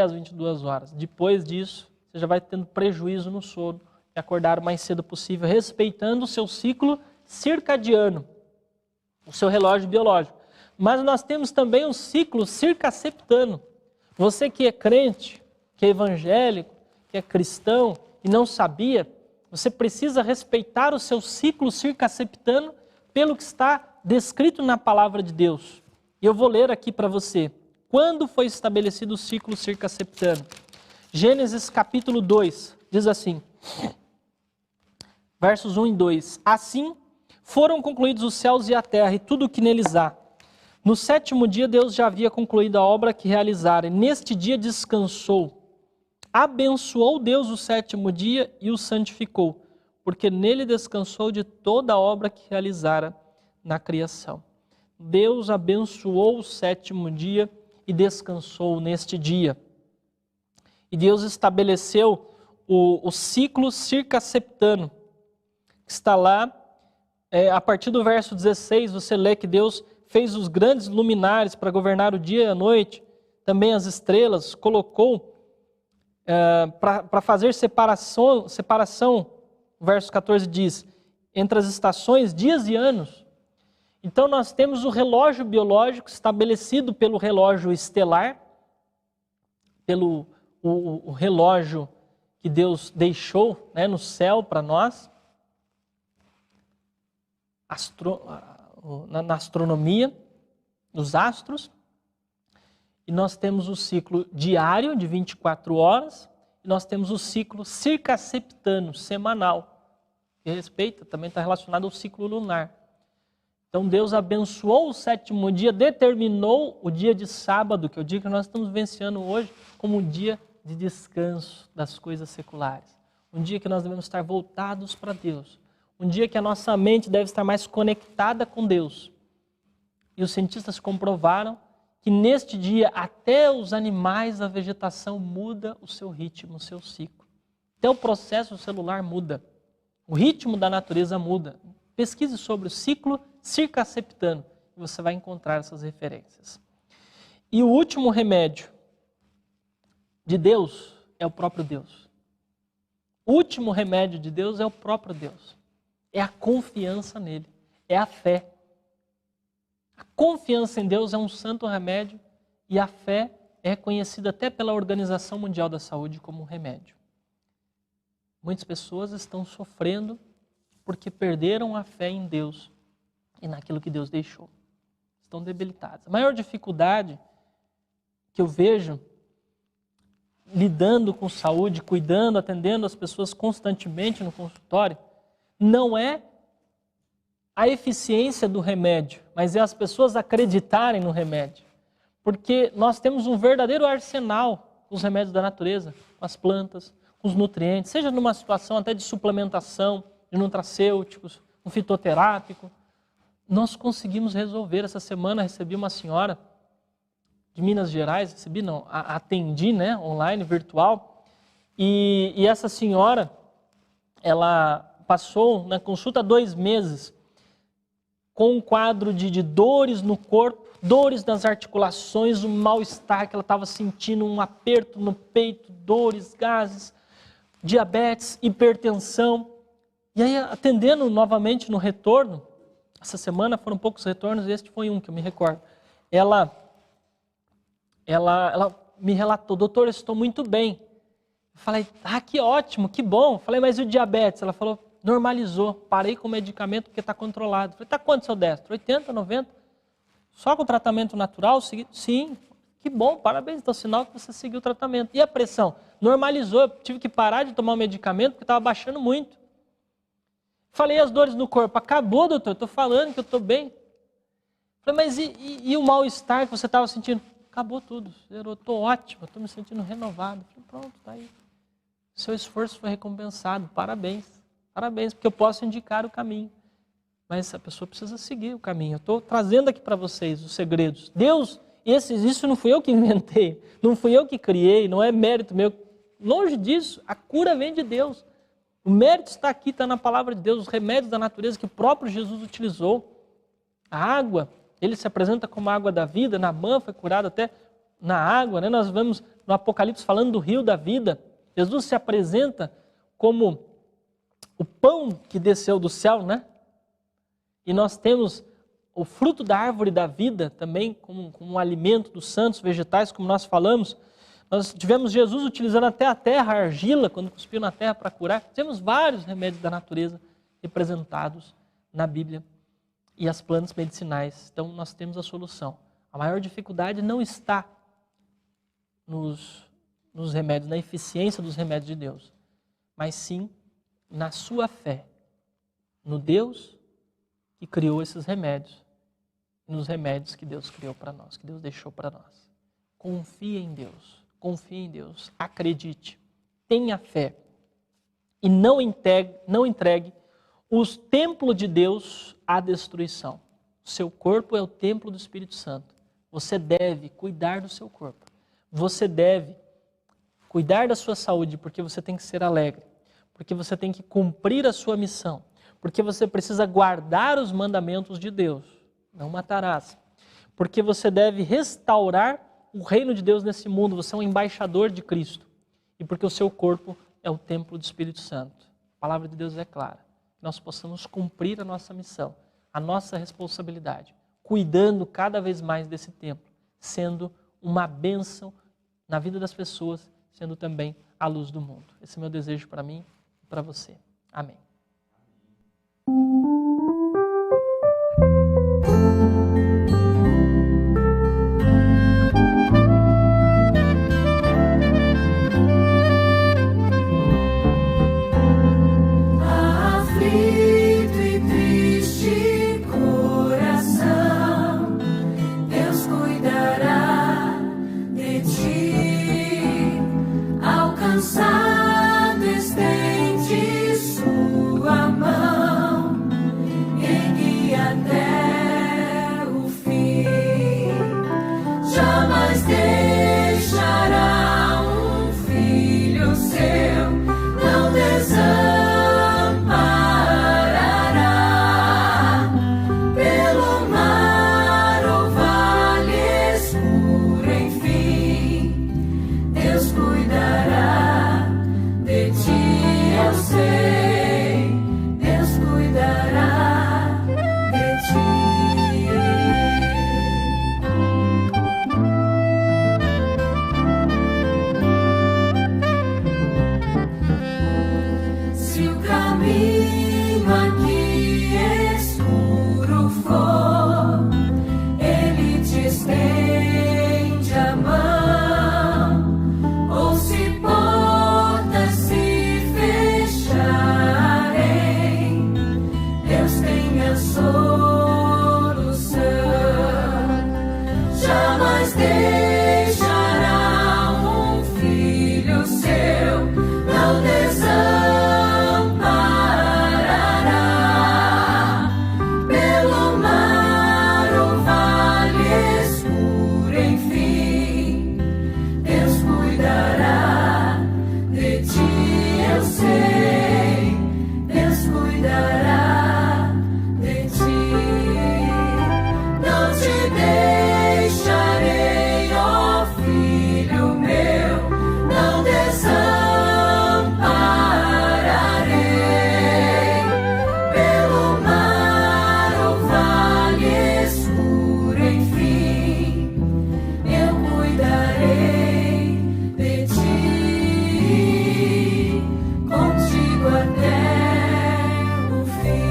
as 22 horas. Depois disso, você já vai tendo prejuízo no sono e acordar o mais cedo possível, respeitando o seu ciclo circadiano, o seu relógio biológico. Mas nós temos também o ciclo circaseptano. Você que é crente, que é evangélico, que é cristão e não sabia, você precisa respeitar o seu ciclo circaseptano pelo que está descrito na palavra de Deus. E eu vou ler aqui para você. Quando foi estabelecido o ciclo circaseptano? Gênesis capítulo 2, diz assim, versos 1 e 2. Assim foram concluídos os céus e a terra e tudo o que neles há. No sétimo dia Deus já havia concluído a obra que realizara, e neste dia descansou. Abençoou Deus o sétimo dia e o santificou, porque nele descansou de toda a obra que realizara na criação. Deus abençoou o sétimo dia e descansou neste dia. E Deus estabeleceu o ciclo circaseptano, que está lá, a partir do verso 16, você lê que Deus fez os grandes luminares para governar o dia e a noite, também as estrelas, colocou para fazer separação, o verso 14 diz, entre as estações, dias e anos. Então nós temos o relógio biológico estabelecido pelo relógio estelar, pelo o relógio que Deus deixou, né, no céu para nós, na astronomia, nos astros. E nós temos o ciclo diário de 24 horas, e nós temos o ciclo circaseptano, semanal, que respeita, também está relacionado ao ciclo lunar. Então Deus abençoou o sétimo dia, determinou o dia de sábado, que é o dia que nós estamos vivenciando hoje, como um dia de descanso das coisas seculares. Um dia que nós devemos estar voltados para Deus. Um dia que a nossa mente deve estar mais conectada com Deus. E os cientistas comprovaram que neste dia até os animais, a vegetação muda o seu ritmo, o seu ciclo. Até o processo celular muda. O ritmo da natureza muda. Pesquise sobre o ciclo circaseptano e você vai encontrar essas referências. E o último remédio de Deus é o próprio Deus. O último remédio de Deus é o próprio Deus. É a confiança nele, é a fé. A confiança em Deus é um santo remédio e a fé é reconhecida até pela Organização Mundial da Saúde como um remédio. Muitas pessoas estão sofrendo porque perderam a fé em Deus e naquilo que Deus deixou. Estão debilitadas. A maior dificuldade que eu vejo lidando com saúde, cuidando, atendendo as pessoas constantemente no consultório, não é a eficiência do remédio, mas é as pessoas acreditarem no remédio. Porque nós temos um verdadeiro arsenal com os remédios da natureza, com as plantas, com os nutrientes, seja numa situação até de suplementação, de nutracêuticos, um fitoterápico. Nós conseguimos resolver. Essa semana recebi uma senhora de Minas Gerais, atendi, né, online, virtual, e essa senhora, ela passou na consulta 2 meses com um quadro de dores no corpo, dores nas articulações, um mal-estar que ela estava sentindo, um aperto no peito, dores, gases, diabetes, hipertensão. E aí, atendendo novamente no retorno, essa semana foram poucos retornos, este foi um que eu me recordo. Ela me relatou: doutor, eu estou muito bem. Eu falei: que ótimo, que bom. Eu falei: mas e o diabetes? Ela falou: normalizou, parei com o medicamento porque está controlado. Eu falei: está quanto seu destro? 80, 90? Só com o tratamento natural? Sim, que bom, parabéns, então sinal que você seguiu o tratamento. E a pressão? Normalizou, eu tive que parar de tomar o medicamento porque estava baixando muito. Falei: as dores no corpo? Acabou, doutor, estou falando que eu estou bem. Falei: mas e o mal-estar que você estava sentindo? Acabou tudo, zerou, estou ótimo, estou me sentindo renovado. Falei: pronto, está aí. Seu esforço foi recompensado, parabéns. Parabéns, porque eu posso indicar o caminho. Mas a pessoa precisa seguir o caminho. Eu estou trazendo aqui para vocês os segredos. Deus, isso não fui eu que inventei, não fui eu que criei, não é mérito meu. Longe disso, a cura vem de Deus. O mérito está aqui, está na palavra de Deus, os remédios da natureza que o próprio Jesus utilizou. A água, ele se apresenta como a água da vida, Naamã foi curado até na água, né? Nós vemos no Apocalipse falando do rio da vida. Jesus se apresenta como o pão que desceu do céu, né? E nós temos o fruto da árvore da vida também como um alimento dos santos vegetais, como nós falamos. Nós tivemos Jesus utilizando até a terra, a argila, quando cuspiu na terra para curar. Temos vários remédios da natureza representados na Bíblia e as plantas medicinais. Então nós temos a solução. A maior dificuldade não está nos remédios, na eficiência dos remédios de Deus, mas sim na sua fé, no Deus que criou esses remédios, nos remédios que Deus criou para nós, que Deus deixou para nós. Confie em Deus, acredite, tenha fé e não entregue os templos de Deus à destruição. O seu corpo é o templo do Espírito Santo. Você deve cuidar do seu corpo. Você deve cuidar da sua saúde, porque você tem que ser alegre, porque você tem que cumprir a sua missão, porque você precisa guardar os mandamentos de Deus, não matarás, porque você deve restaurar o reino de Deus nesse mundo, você é um embaixador de Cristo, e porque o seu corpo é o templo do Espírito Santo. A palavra de Deus é clara, que nós possamos cumprir a nossa missão, a nossa responsabilidade, cuidando cada vez mais desse templo, sendo uma bênção na vida das pessoas, sendo também a luz do mundo. Esse é o meu desejo para mim e para você. Amém.
Aflito e triste coração. deixará um filho seu, não desamparará. Pelo mar ou vale escuro, enfim, Deus cuidará de ti, eu sei, Deus cuidará de ti. Não te deixarei, ó filho meu, não desampararei. Pelo mar ou vale escuro, enfim, eu cuidarei de ti, contigo até o fim.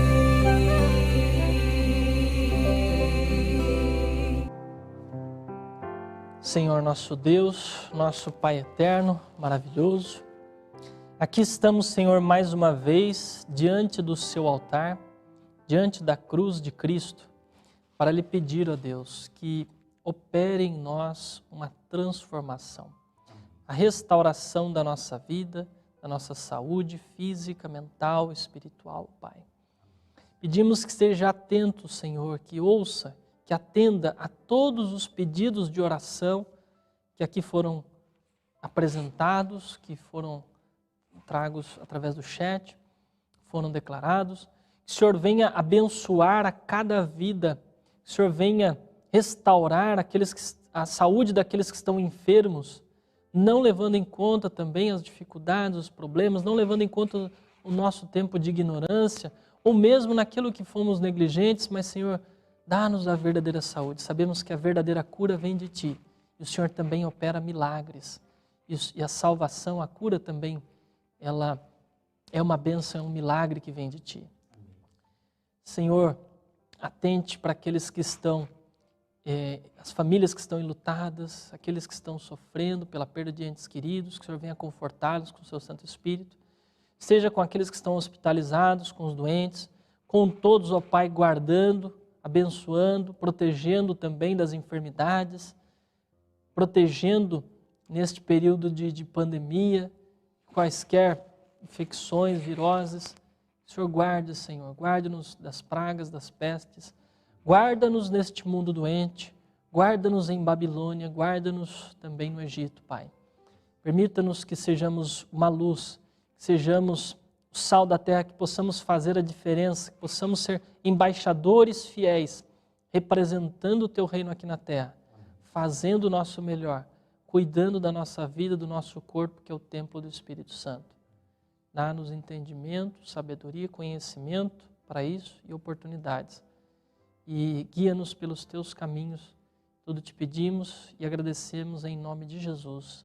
Senhor nosso Deus, nosso Pai eterno, maravilhoso, aqui estamos, Senhor, mais uma vez diante do seu altar, diante da cruz de Cristo, para lhe pedir, ó Deus, que opere em nós uma transformação, a restauração da nossa vida, da nossa saúde física, mental, espiritual, Pai. Pedimos que esteja atento, Senhor, que ouça, que atenda a todos os pedidos de oração que aqui foram apresentados, que foram tragos através do chat, foram declarados. Que o Senhor venha abençoar a cada vida, que o Senhor venha restaurar a saúde daqueles que estão enfermos, não levando em conta também as dificuldades, os problemas, não levando em conta o nosso tempo de ignorância, ou mesmo naquilo que fomos negligentes, mas, Senhor, dá-nos a verdadeira saúde. Sabemos que a verdadeira cura vem de Ti. E o Senhor também opera milagres. E a salvação, a cura também, ela é uma bênção, é um milagre que vem de Ti. Senhor, atente para aqueles que estão, as famílias que estão enlutadas, aqueles que estão sofrendo pela perda de entes queridos, que o Senhor venha confortá-los com o Seu Santo Espírito. Seja com aqueles que estão hospitalizados, com os doentes, com todos, ó Pai, guardando, abençoando, protegendo também das enfermidades, protegendo neste período de pandemia, quaisquer infecções, viroses. O Senhor guarde, Senhor, guarde-nos das pragas, das pestes, guarda-nos neste mundo doente, guarda-nos em Babilônia, guarda-nos também no Egito, Pai. Permita-nos que sejamos uma luz, que sejamos o sal da terra, que possamos fazer a diferença, que possamos ser embaixadores fiéis, representando o Teu reino aqui na terra, fazendo o nosso melhor, cuidando da nossa vida, do nosso corpo, que é o templo do Espírito Santo. Dá-nos entendimento, sabedoria, conhecimento para isso e oportunidades. E guia-nos pelos Teus caminhos. Tudo te pedimos e agradecemos em nome de Jesus.